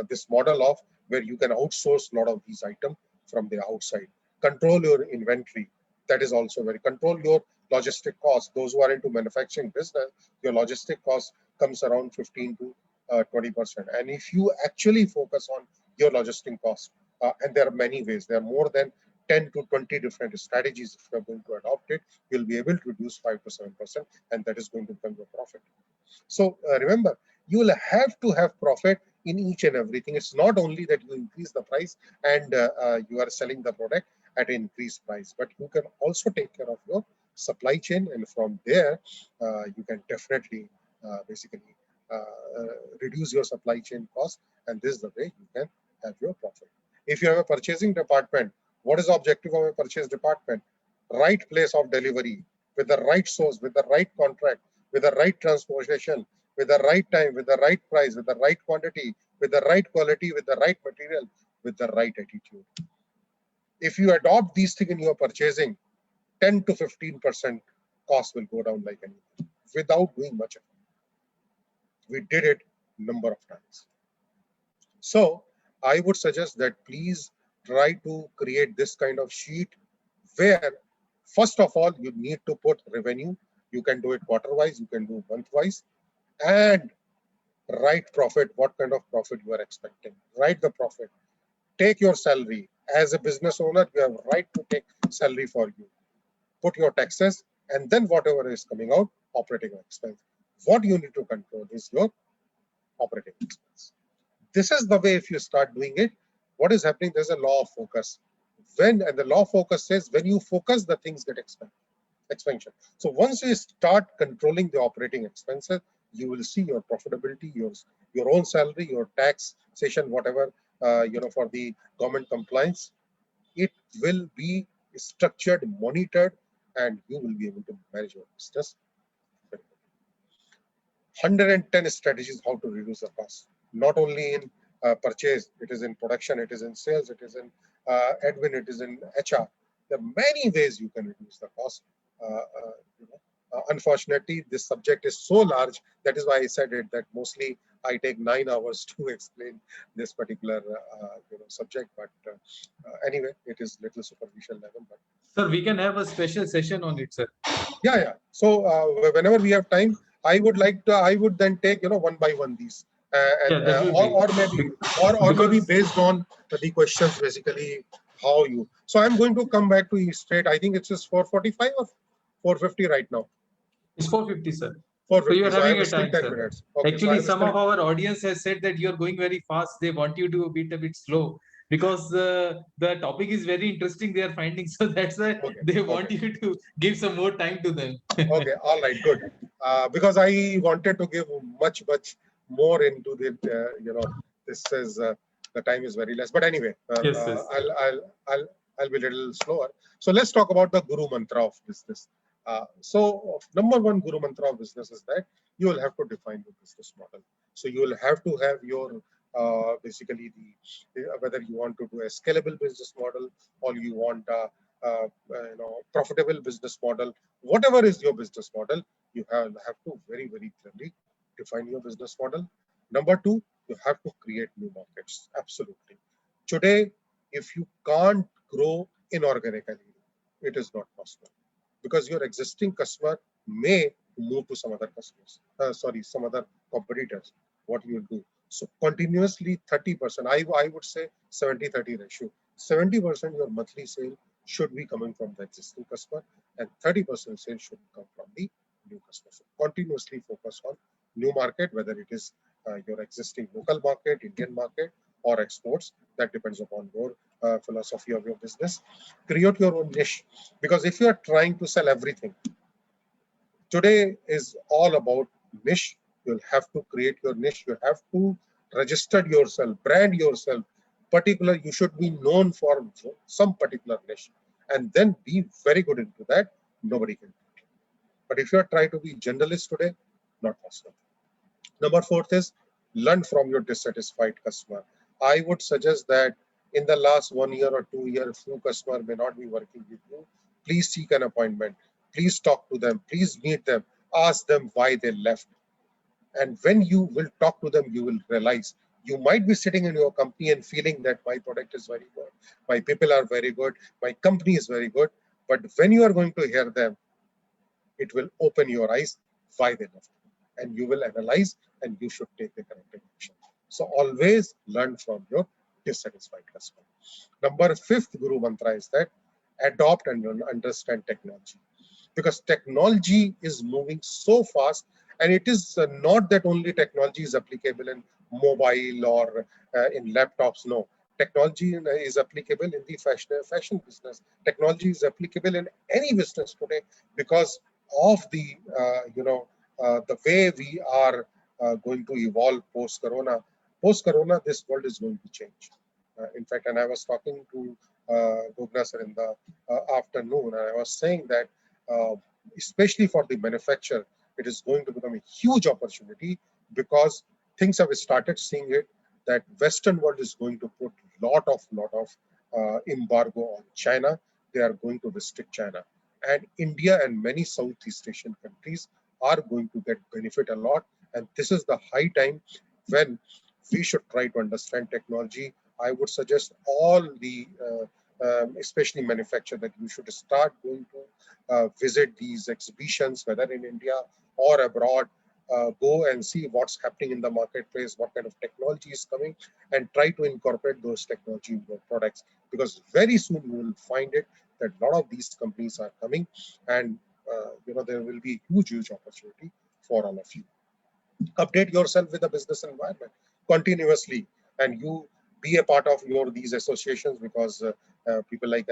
this model of where you can outsource a lot of these items from the outside. Control your inventory. That is also very. Control your logistic cost. Those who are into manufacturing business, your logistic cost comes around 15 to 20%. And if you actually focus on your logistic cost, and there are many ways, there are more than 10 to 20 different strategies. If you are going to adopt it, you'll be able to reduce 5 to 7%, and that is going to become your profit. So remember, you will have to have profit in each and everything. It's not only that you increase the price and you are selling the product at an increased price, but you can also take care of your supply chain, and from there you can definitely basically reduce your supply chain cost, and this is the way you can have your profit. If you have a purchasing department, what is the objective of a purchase department? Right place of delivery, with the right source, with the right contract, with the right transportation, with the right time, with the right price, with the right quantity, with the right quality, with the right material, with the right attitude. If you adopt these things in your purchasing, 10 to 15% cost will go down like anything without doing much of it. We did it a number of times. So I would suggest that please try to create this kind of sheet where first of all you need to put revenue. You can do it quarter-wise, you can do month-wise, and write profit, what kind of profit you are expecting. Write the profit. Take your salary. As a business owner, you have right to take salary for you. Put your taxes, and then whatever is coming out, operating expense. What you need to control is your operating expense. This is the way if you start doing it, what is happening, there's a law of focus. And the law of focus says when you focus, the things get expansion. So once you start controlling the operating expenses, you will see your profitability, your own salary, your taxation, whatever, for the government compliance, it will be structured, monitored, and you will be able to manage your business. 110 strategies how to reduce the cost. Not only in purchase, it is in production, it is in sales, it is in admin, it is in HR. There are many ways you can reduce the cost. Unfortunately, this subject is so large. That is why I said it that mostly I take 9 hours to explain this particular subject. But anyway, it is little superficial level. But Sir, we can have a special session on it, sir. Yeah. So whenever we have time, I would then take one by one these, or maybe based on the questions basically how you. So I'm going to come back to you straight. I think it's just 4:45 or 4:50 right now. It's 4:50, sir. 4:50. So you are so having I have a still time, 10 sir. minutes. Okay, Actually, so some of our audience has said that you are going very fast. They want you to be a bit slow because the topic is very interesting. They are finding, so that's why they want you to give some more time to them. Okay, all right, good. Because I wanted to give much more into the this is the time is very less. But anyway, yes. I'll be a little slower. So let's talk about the Guru Mantra of business. So number one Guru Mantra of business is that you will have to define your business model. So you will have to have your basically whether you want to do a scalable business model or you want profitable business model, whatever is your business model, you have to very clearly define your business model. Number two, you have to create new markets. Absolutely. Today, if you can't grow inorganically, it is not possible because your existing customer may move to some other customers, some other competitors. What you will do? So continuously 30%, I would say 70-30 ratio. 70% your monthly sale should be coming from the existing customer, and 30% sale should come from the new customer. So continuously focus on new market, whether it is your existing local market, Indian market, or exports. That depends upon your philosophy of your business. Create your own niche, because if you are trying to sell everything, today is all about niche. You'll have to create your niche. You have to register yourself, brand yourself. Particular, you should be known for some particular niche, and then be very good into that. Nobody can do it. But if you are trying to be generalist today, not possible. Number fourth is learn from your dissatisfied customer. I would suggest that in the last 1 year or 2 years, few customer may not be working with you. Please seek an appointment. Please talk to them. Please meet them. Ask them why they left. And when you will talk to them, you will realize you might be sitting in your company and feeling that my product is very good, my people are very good, my company is very good. But when you are going to hear them, it will open your eyes why they left. And you will analyze, and you should take the corrective action. So always learn from your dissatisfied customer. Number fifth Guru Mantra is that adopt and understand technology. Because technology is moving so fast, and it is not that only technology is applicable in mobile or in laptops. No, technology is applicable in the fashion business. Technology is applicable in any business today, because of the the way we are going to evolve post corona. Post corona, this world is going to change. In fact, and I was talking to Gogna sir in the afternoon, and I was saying that especially for the manufacturer, it is going to become a huge opportunity, because things have started seeing it that Western world is going to put lot of embargo on China. They are going to restrict China, and India and many Southeast Asian countries are going to get benefit a lot. And this is the high time when we should try to understand technology. I would suggest all the especially manufacturer, that you should start going to visit these exhibitions, whether in India or abroad. Go and see what's happening in the marketplace, what kind of technology is coming, and try to incorporate those technology in your products, because very soon you will find it that a lot of these companies are coming, and there will be huge opportunity for all of you. Update yourself with the business environment continuously, and you be a part of these associations, because people like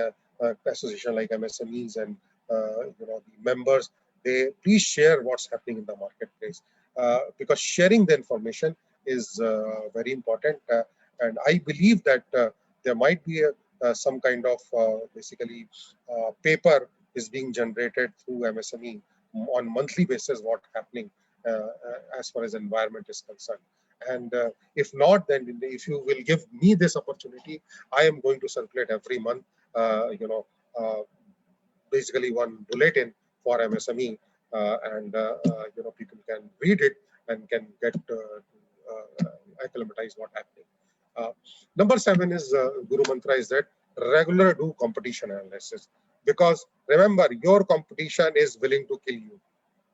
association like MSMEs and the members, they please share what's happening in the marketplace, because sharing the information is very important. And I believe that there might be some kind of basically paper is being generated through MSME on monthly basis, what's happening as far as environment is concerned. And if not, then if you will give me this opportunity, I am going to circulate every month, basically one bulletin for MSME, and people can read it and can get acclimatize what's happening. Number 7 is Guru Mantra is that regular do competition analysis, because remember, your competition is willing to kill you.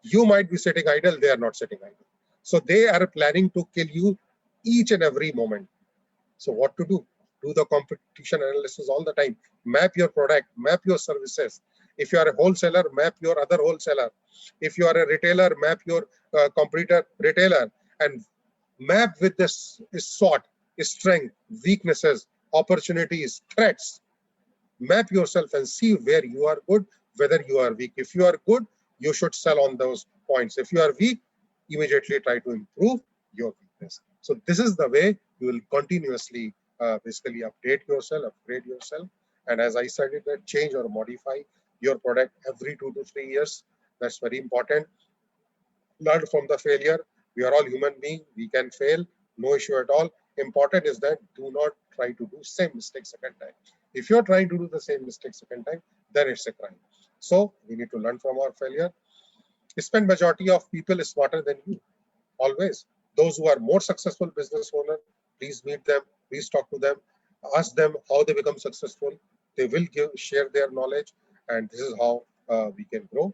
You might be sitting idle, they are not sitting idle. So they are planning to kill you each and every moment. So what to do? Do the competition analysis all the time. Map your product, map your services. If you are a wholesaler, map your other wholesaler. If you are a retailer, map your competitor retailer, and map with this SWOT, strength, weaknesses, opportunities, threats. Map yourself and see where you are good, whether you are weak. If you are good, you should sell on those points. If you are weak, immediately try to improve your weakness. So this is the way you will continuously basically update yourself, upgrade yourself. And as I said, that change or modify your product every 2 to 3 years. That's very important. Learn from the failure. We are all human beings. We can fail. No issue at all. Important is that do not try to do same mistake second time. If you're trying to do the same mistake second time, then it's a crime. So we need to learn from our failure. Spend majority of people smarter than you. Always. Those who are more successful business owner, please meet them. Please talk to them. Ask them how they become successful. They will share their knowledge, and this is how we can grow.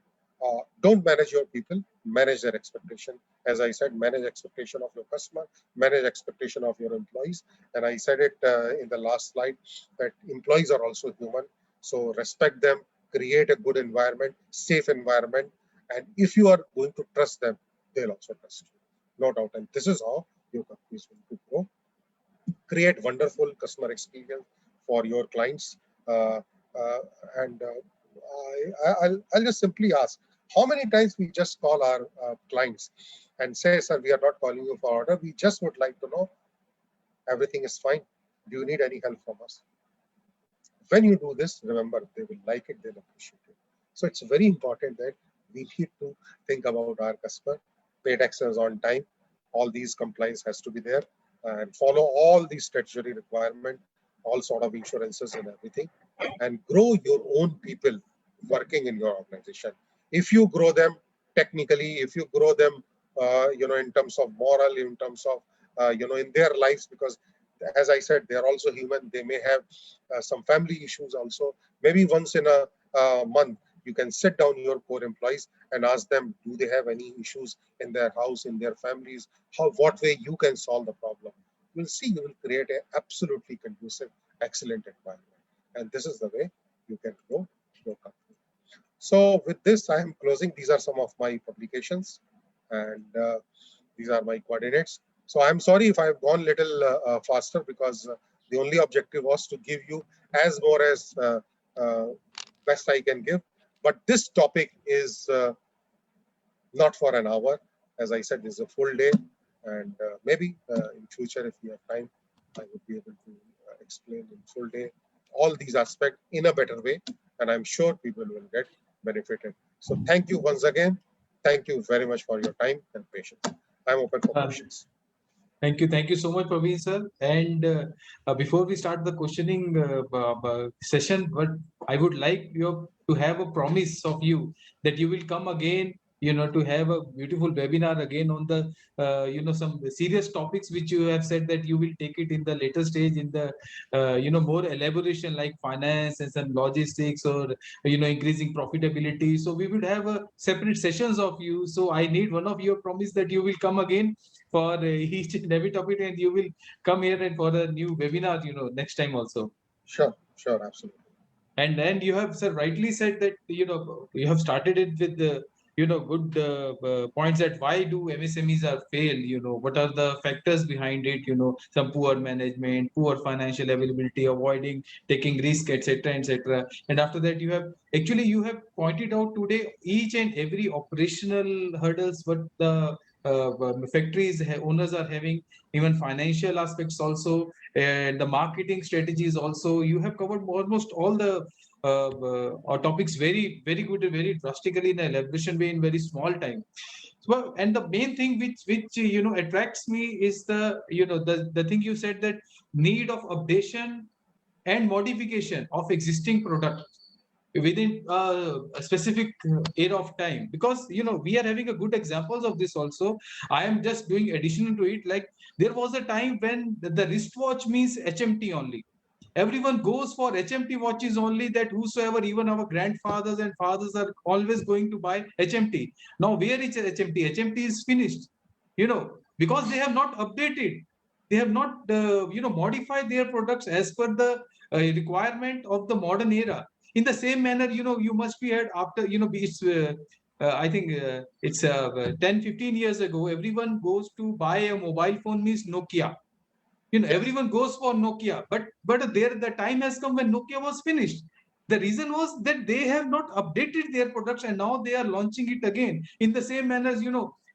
don't manage your people, manage their expectation. As I said, manage expectation of your customer, manage expectation of your employees. And I said it in the last slide that employees are also human. So respect them, create a good environment, safe environment. And if you are going to trust them, they'll also trust you. No doubt. And this is how your company is going to grow. Create wonderful customer experience for your clients. And I'll just simply ask, how many times we just call our clients and say, sir, we are not calling you for order. We just would like to know everything is fine. Do you need any help from us? When you do this, remember, they will like it, they'll appreciate it. So it's very important that we need to think about our customer, pay taxes on time. All these compliance has to be there, and follow all these statutory requirements, all sort of insurances and everything, and grow your own people working in your organization. If you grow them technically, if you grow them, in terms of moral, in terms of, in their lives, because as I said, they are also human. They may have some family issues also. Maybe once in a month, you can sit down your core employees and ask them, do they have any issues in their house, in their families? What way you can solve the problem? You'll see, you will create an absolutely conducive, excellent environment. And this is the way you can grow your company. So with this, I am closing. These are some of my publications, and these are my coordinates. So I'm sorry if I've gone a little faster, because the only objective was to give you as more as best I can give. But this topic is not for an hour. As I said, this is a full day. And maybe in future, if we have time, I would be able to explain in full day all these aspects in a better way. And I'm sure people will get benefited. So thank you once again. Thank you very much for your time and patience. I'm open for questions. Thank you so much, Praveen sir. And before we start the questioning session, but I would like you to have a promise of you that you will come again, to have a beautiful webinar again on the, some serious topics which you have said that you will take it in the later stage, in the, more elaboration like finance and some logistics, or, increasing profitability. So we would have a separate sessions of you. So I need one of your promise that you will come again for each and every topic, and you will come here and for a new webinar, next time also. Sure, absolutely. And then you have, sir, rightly said that, you have started it with the, good points that why do MSMEs are fail, what are the factors behind it, some poor management, poor financial availability, avoiding taking risk, etc., etc. And after that, you have pointed out today each and every operational hurdles what the factories owners are having, even financial aspects also, and the marketing strategies also. You have covered almost all the topics very good and very drastically in an elaboration way in very small time. So, and the main thing which attracts me is the the thing you said, that need of updation and modification of existing product within a specific era of time, because we are having a good examples of this also. I am just doing additional to it, like there was a time when the wristwatch means HMT only. Everyone goes for HMT watches only, that whosoever, even our grandfathers and fathers are always going to buy HMT. Now where is HMT? HMT is finished, because they have not updated, they have not modified their products as per the requirement of the modern era. In the same manner, you must be had after, it's I think it's 10-15 years ago, everyone goes to buy a mobile phone means Nokia. Everyone goes for Nokia, but there the time has come when Nokia was finished. The reason was that they have not updated their products, and now they are launching it again. In the same manner,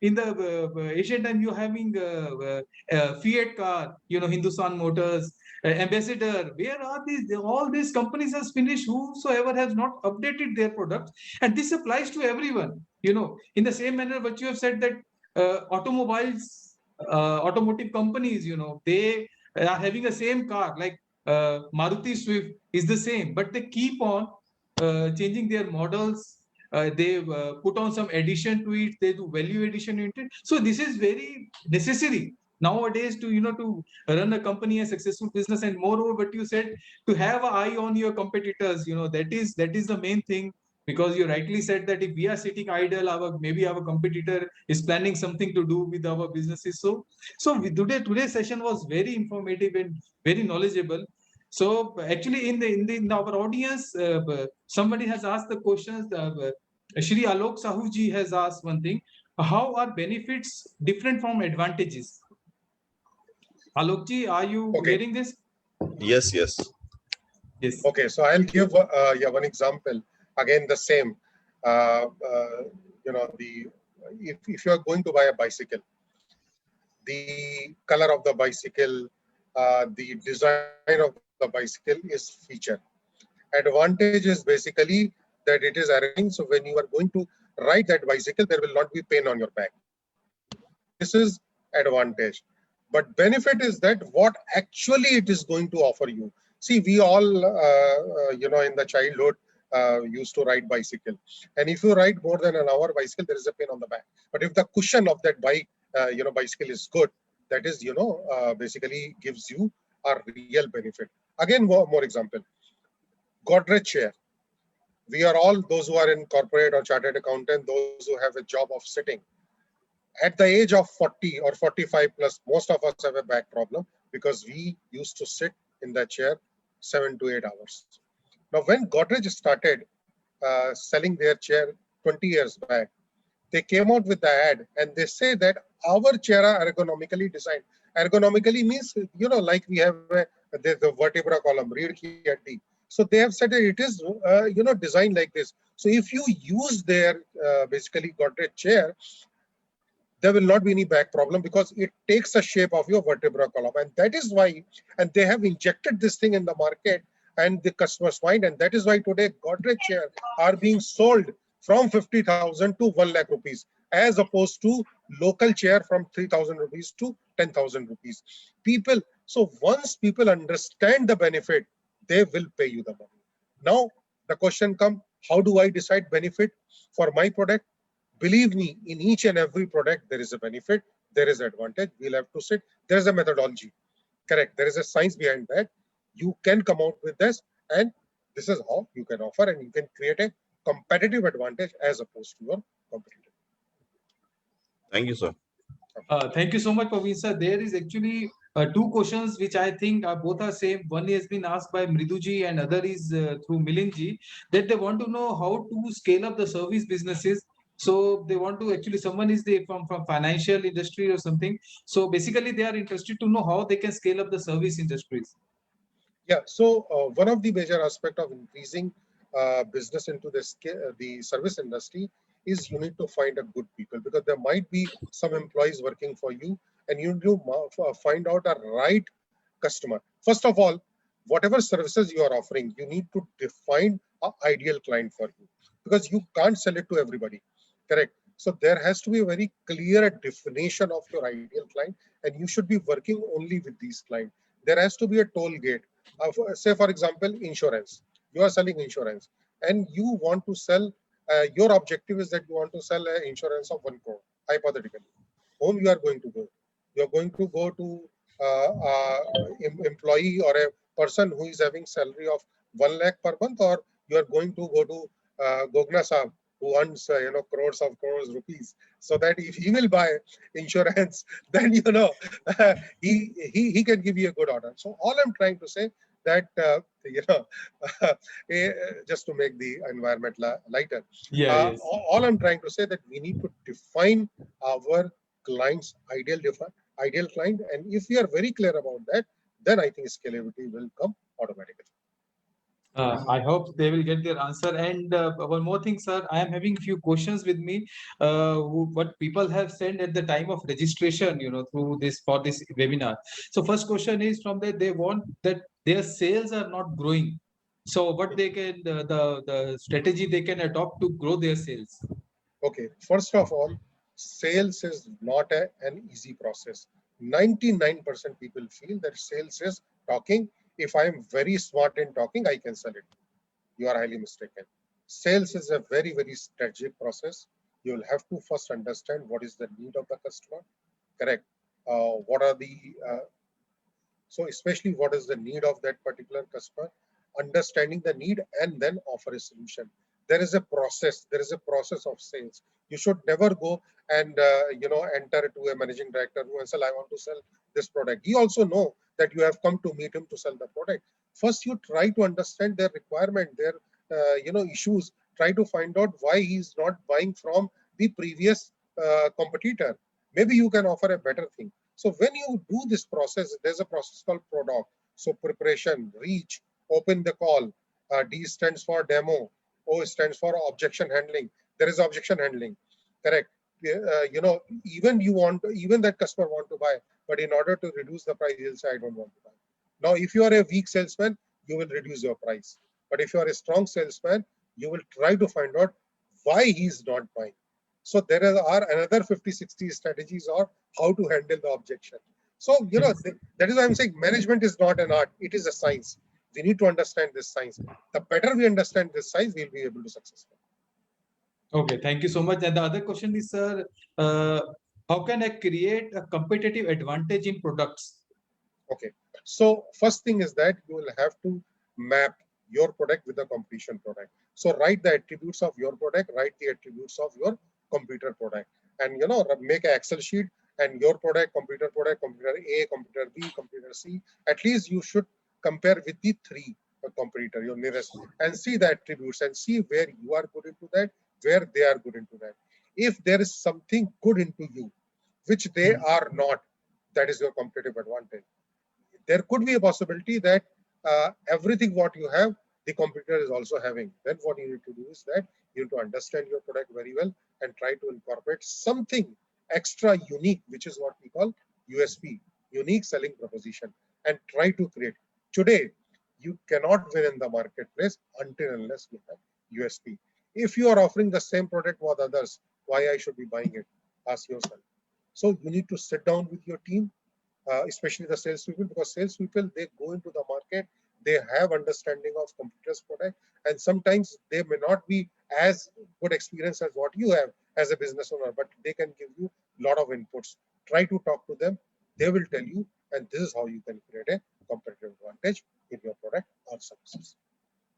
in the Asian time, you're having Fiat car, Hindustan Motors, Ambassador. Where are these? All these companies has finished. Whosoever has not updated their products, and this applies to everyone. In the same manner, what you have said, that automotive companies, they are having the same car, like Maruti Swift is the same, but they keep on changing their models. They put on some addition to it, they do value addition into it. So this is very necessary nowadays to to run a company, a successful business. And moreover, what you said, to have an eye on your competitors, that is the main thing Because you rightly said that if we are sitting idle, maybe our competitor is planning something to do with our businesses. So today's session was very informative and very knowledgeable. So actually, in our audience, somebody has asked the questions. Shri Alok Sahuji has asked one thing: how are benefits different from advantages? Alokji, are you Okay. hearing this? Yes, yes. Yes. Okay, so I'll give one example. Again, the same. You know, if you are going to buy a bicycle, the color of the bicycle, the design of the bicycle is feature. Advantage is basically that it is ergonomic. So when you are going to ride that bicycle, there will not be pain on your back. This is advantage. But benefit is that what actually it is going to offer you. See, we all, you know, in the childhood used to ride bicycle. And if you ride more than an hour bicycle, there is a pain on the back. But if the cushion of that bike, you know, bicycle is good, that is, you know, basically gives you a real benefit. Again, more example. Godrej chair. We are all those who are in corporate or chartered accountant, those who have a job of sitting. At the age of 40 or 45 plus, most of us have a back problem because we used to sit in that chair 7 to 8 hours. Now, when Godrej started selling their chair 20 years back, they came out with the ad and they say that our chair are ergonomically designed. Ergonomically means, you know, like we have the vertebra column, rear ki haddi. So they have said that it is, you know, designed like this. So if you use their basically Godrej chair, there will not be any back problem because it takes the shape of your vertebra column. And that is why, and they have injected this thing in the market and the customers find, and that is why today Godrej chair are being sold from 50,000 to 1 lakh rupees, as opposed to local chair from 3,000 rupees to 10,000 rupees. People, so once people understand the benefit, they will pay you the money. Now, the question comes, how do I decide benefit for my product? Believe me, in each and every product, there is a benefit, there is advantage. We'll have to sit. There is a methodology. Correct. There is a science behind that. You can come out with this, and this is how you can offer, and you can create a competitive advantage as opposed to your competitor. Thank you, sir. Thank you so much, Praveen sir. There is actually two questions which I think are both are same. One has been asked by Mriduji and other is through Milinji, that they want to know how to scale up the service businesses. So they want to actually, someone is the from financial industry or something. So basically they are interested to know how they can scale up the service industries. Yeah, so one of the major aspect of increasing business into the service industry is you need to find a good people, because there might be some employees working for you and you need to find out a right customer. First of all, whatever services you are offering, you need to define an ideal client for you, because you can't sell it to everybody. Correct. So there has to be a very clear definition of your ideal client, and you should be working only with these clients. There has to be a toll gate. Say, for example, insurance. You are selling insurance and you want to sell, your objective is that you want to sell an insurance of 1 crore, hypothetically. Whom you are going to go? You are going to go to employee or a person who is having salary of 1 lakh per month, or you are going to go to Gogna Saab, who earns you know, crores of crores rupees, so that if he will buy insurance, then you know he can give you a good order. So all I'm trying to say that you know just to make the environment lighter, Yes. all I'm trying to say that we need to define our client's ideal client, and if we are very clear about that, then I think scalability will come automatically. I hope they will get their answer. And one more thing, sir, I am having few questions with me. What people have sent at the time of registration, you know, through this for this webinar. So first question is from that they want that their sales are not growing. So what they can the strategy they can adopt to grow their sales. Okay, first of all, sales is not an easy process. 99% people feel that sales is talking. If I am very smart in talking, I can sell it. You are highly mistaken. Sales is a very, very strategic process. You will have to first understand what is the need of the customer. Correct. What are the so especially what is the need of that particular customer, understanding the need and then offer a solution. there is a process. There is a process of sales. You should never go and enter to a managing director who says, I want to sell this product. He also know that you have come to meet him to sell the product. First, you try to understand their requirement, their issues. Try to find out why he's not buying from the previous competitor. Maybe you can offer a better thing. So when you do this process, there's a process called product. So preparation, reach, open the call. D stands for demo. O stands for objection handling. There is objection handling, correct? Even that customer want to buy, but in order to reduce the price, he'll say, I don't want to buy. Now, if you are a weak salesman, you will reduce your price. But if you are a strong salesman, you will try to find out why he's not buying. So there are another 50, 60 strategies on how to handle the objection. So, that is why I'm saying management is not an art, it is a science. We need to understand this science. The better we understand this science, we'll be able to successful. Okay, thank you so much. And the other question is, sir, how can I create a competitive advantage in products? Okay, so first thing is that you will have to map your product with the competition product. So write the attributes of your product, write the attributes of your competitor product, and make an Excel sheet and your product, competitor A, competitor B, competitor C. At least you should compare with the three competitor, your nearest, and see the attributes and see where you are good into that, where they are good into that. If there is something good into you, which they are not, that is your competitive advantage. There could be a possibility that everything what you have, the competitor is also having. Then what you need to do is that you need to understand your product very well and try to incorporate something extra unique, which is what we call USP, unique selling proposition, and try to create. Today, you cannot win in the marketplace until unless you have USP. If you are offering the same product with others, why I should be buying it? Ask yourself. So you need to sit down with your team, especially the salespeople, because salespeople, they go into the market, they have understanding of competitors' product, and sometimes they may not be as good experience as what you have as a business owner, but they can give you a lot of inputs. Try to talk to them, they will tell you, and this is how you can create a competitive advantage in your product or services.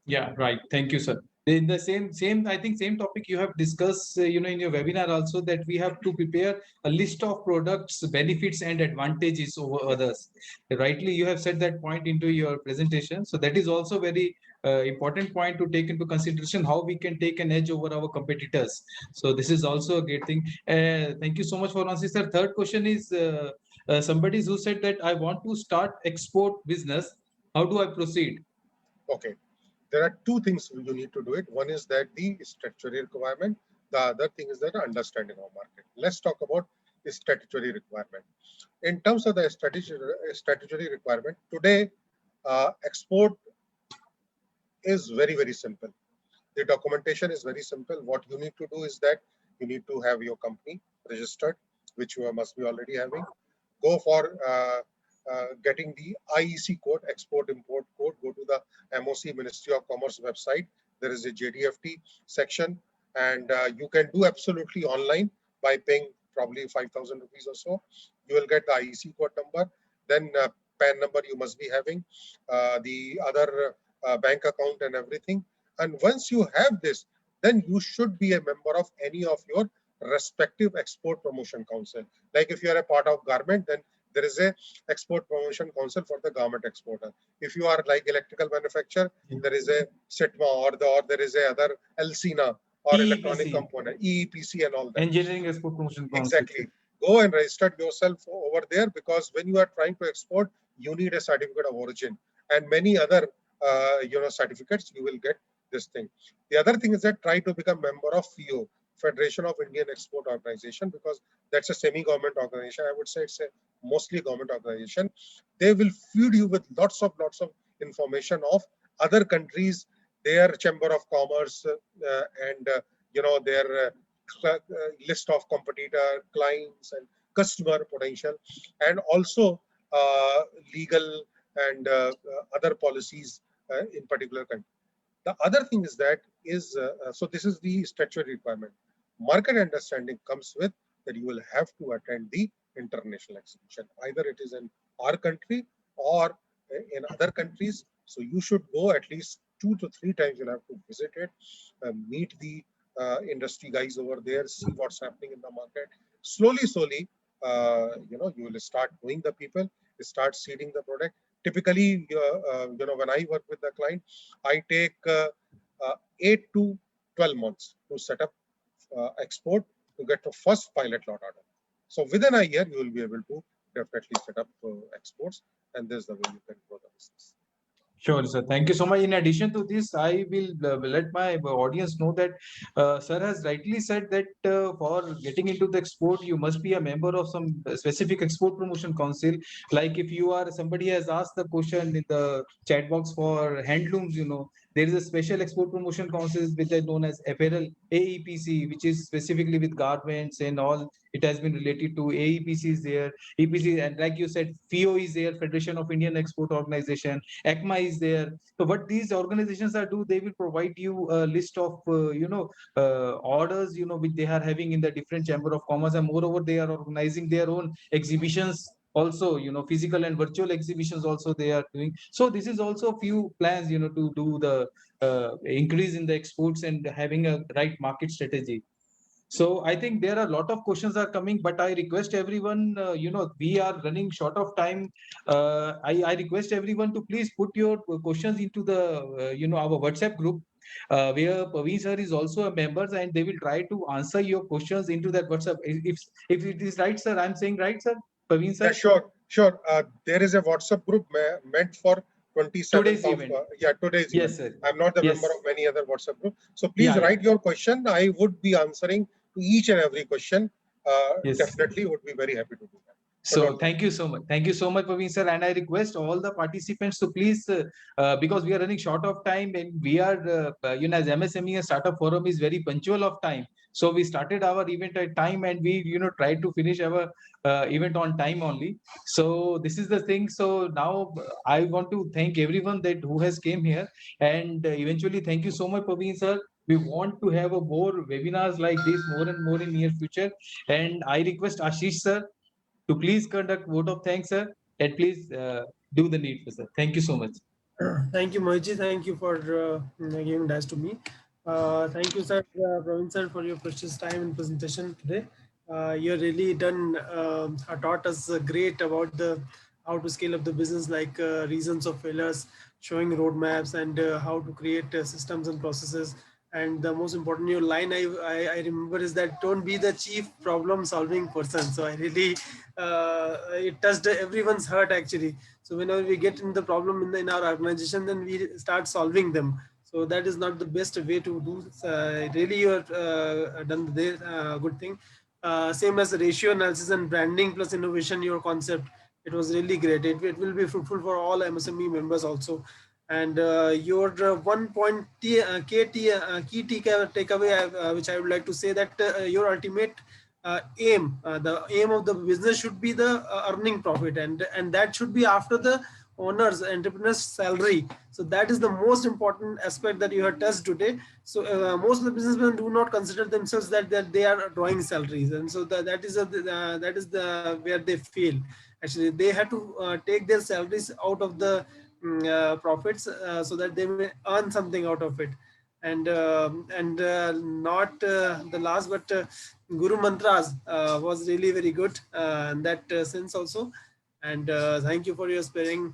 Yeah, right. Thank you, sir. In the same topic you have discussed, in your webinar also, that we have to prepare a list of products, benefits, and advantages over others. Rightly, you have said that point into your presentation. So that is also very important point to take into consideration, how we can take an edge over our competitors. So this is also a great thing. Thank you so much for answering, sir. Third question is, somebody who said that I want to start export business. How do I proceed? Okay. There are two things you need to do it. One is that the statutory requirement. The other thing is that understanding of market. Let's talk about the statutory requirement. In terms of the statutory requirement, today export is very, very simple. The documentation is very simple. What you need to do is that you need to have your company registered, which you must be already having. Go for getting the IEC code, export import code. Go to the MOC, Ministry of Commerce website. There is a JDFT section, and you can do absolutely online by paying probably 5,000 rupees or so. You will get the IEC code number. Then PAN number you must be having, the other bank account and everything. And once you have this, then you should be a member of any of your respective export promotion council. Like if you are a part of garment, then there is a export promotion council for the garment exporter. If you are like electrical manufacturer, there is a SITMA, or there is a other ELSINA or electronic component, EEPC and all that. Engineering Export Promotion Council. Exactly. Go and register yourself over there, because when you are trying to export, you need a certificate of origin and many other certificates. You will get this thing. The other thing is that try to become member of FIO, Federation of Indian Export Organization, because that's a semi-government organization. I would say it's a mostly government organization. They will feed you with lots of information of other countries, their chamber of commerce, and their list of competitor clients and customer potential, and also legal and other policies in particular country. The other thing is that so this is the statutory requirement. Market understanding comes with that you will have to attend the international exhibition, either it is in our country or in other countries. So you should go at least 2 to 3 times you'll have to visit it, meet the industry guys over there, see what's happening in the market. Slowly, you will start knowing the people, start seeding the product. Typically, when I work with the client, I take 8 to 12 months to set up export to get the first pilot lot order. So within a year, you will be able to definitely set up exports, and this is the way you can grow the business. Sure, sir. Thank you so much. In addition to this, I will let my audience know that sir has rightly said that for getting into the export, you must be a member of some specific export promotion council. Like if you are, somebody has asked the question in the chat box for handlooms, there is a special export promotion council which is known as apparel AEPC, which is specifically with garments and all. It has been related to AEPC is there, EPC, and like you said, FIO is there, Federation of Indian Export Organization. ECMA is there. So what these organizations are do, they will provide you a list of orders which they are having in the different chamber of commerce, and moreover they are organizing their own exhibitions also, physical and virtual exhibitions also they are doing. So this is also a few plans to do the increase in the exports and having a right market strategy. So I think there are a lot of questions are coming, but I request everyone, we are running short of time. I request everyone to please put your questions into the, our WhatsApp group, where Praveen sir is also a member, and they will try to answer your questions into that WhatsApp. If it is right, sir, I'm saying right, sir, Praveen sir? Yeah, sure. There is a WhatsApp group meant for 27th Today's of event. Today's Yes, event. sir. I'm not the Yes. member of any other WhatsApp group. So please write your question. I would be answering to each and every question. Yes. Definitely would be very happy to do that. So thank you so much. Thank you so much, Praveen sir. And I request all the participants to please, because we are running short of time, and we are, as MSME and Startup Forum is very punctual of time. So we started our event at time, and we, tried to finish our event on time only. So this is the thing. So now I want to thank everyone that who has came here, and eventually thank you so much, Praveen sir. We want to have a more webinars like this more and more in near future. And I request Ashish sir to please conduct vote of thanks, sir, and please do the needful, sir. Thank you so much. Thank you, Mohitji. Thank you for giving that to me. Thank you, sir, Praveen sir, for your precious time and presentation today. You really done taught us great about the how to scale up the business, like reasons of failures, showing roadmaps, and how to create systems and processes. And the most important your line I remember is that don't be the chief problem solving person. So I really it touched everyone's heart actually. So whenever we get in the problem in our organization, then we start solving them. So that is not the best way to do. Really, you have done the good thing. Same as the ratio analysis and branding plus innovation, your concept. It was really great. It will be fruitful for all MSME members also. And your key takeaway, which I would like to say that your ultimate aim, the aim of the business should be the earning profit, and that should be after the owner's entrepreneur's salary. So that is the most important aspect that you have touched today. So most of the businessmen do not consider themselves that they are drawing salaries, and so that is the where they fail. Actually, they have to take their salaries out of the profits so that they may earn something out of it. And not the last, but Guru Mantras was really very good in that sense also. And thank you for your sparing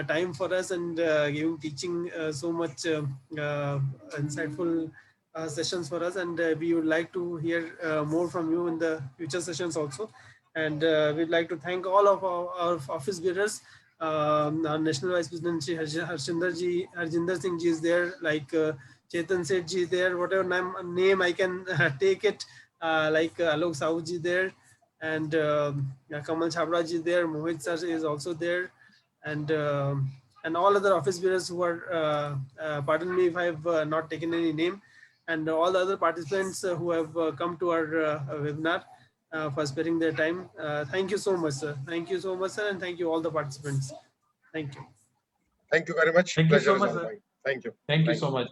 time for us and giving teaching so much insightful sessions for us. And we would like to hear more from you in the future sessions also. And we'd like to thank all of our office bearers. Our National Vice President Harjinder Singh ji is there, like Chetan Seth ji is there, whatever name I can take it, like Alok Sahu ji there, and Kamal Chhabra ji there, Mohit sir is also there, and all other office bearers who are, pardon me if I have not taken any name, and all the other participants who have come to our webinar. For sparing their time. Thank you so much, sir. Thank you so much, sir, and thank you all the participants. Thank you. Thank you very much. Thank you Pleasure so much, is all sir. mine. Thank you. Thank you so much.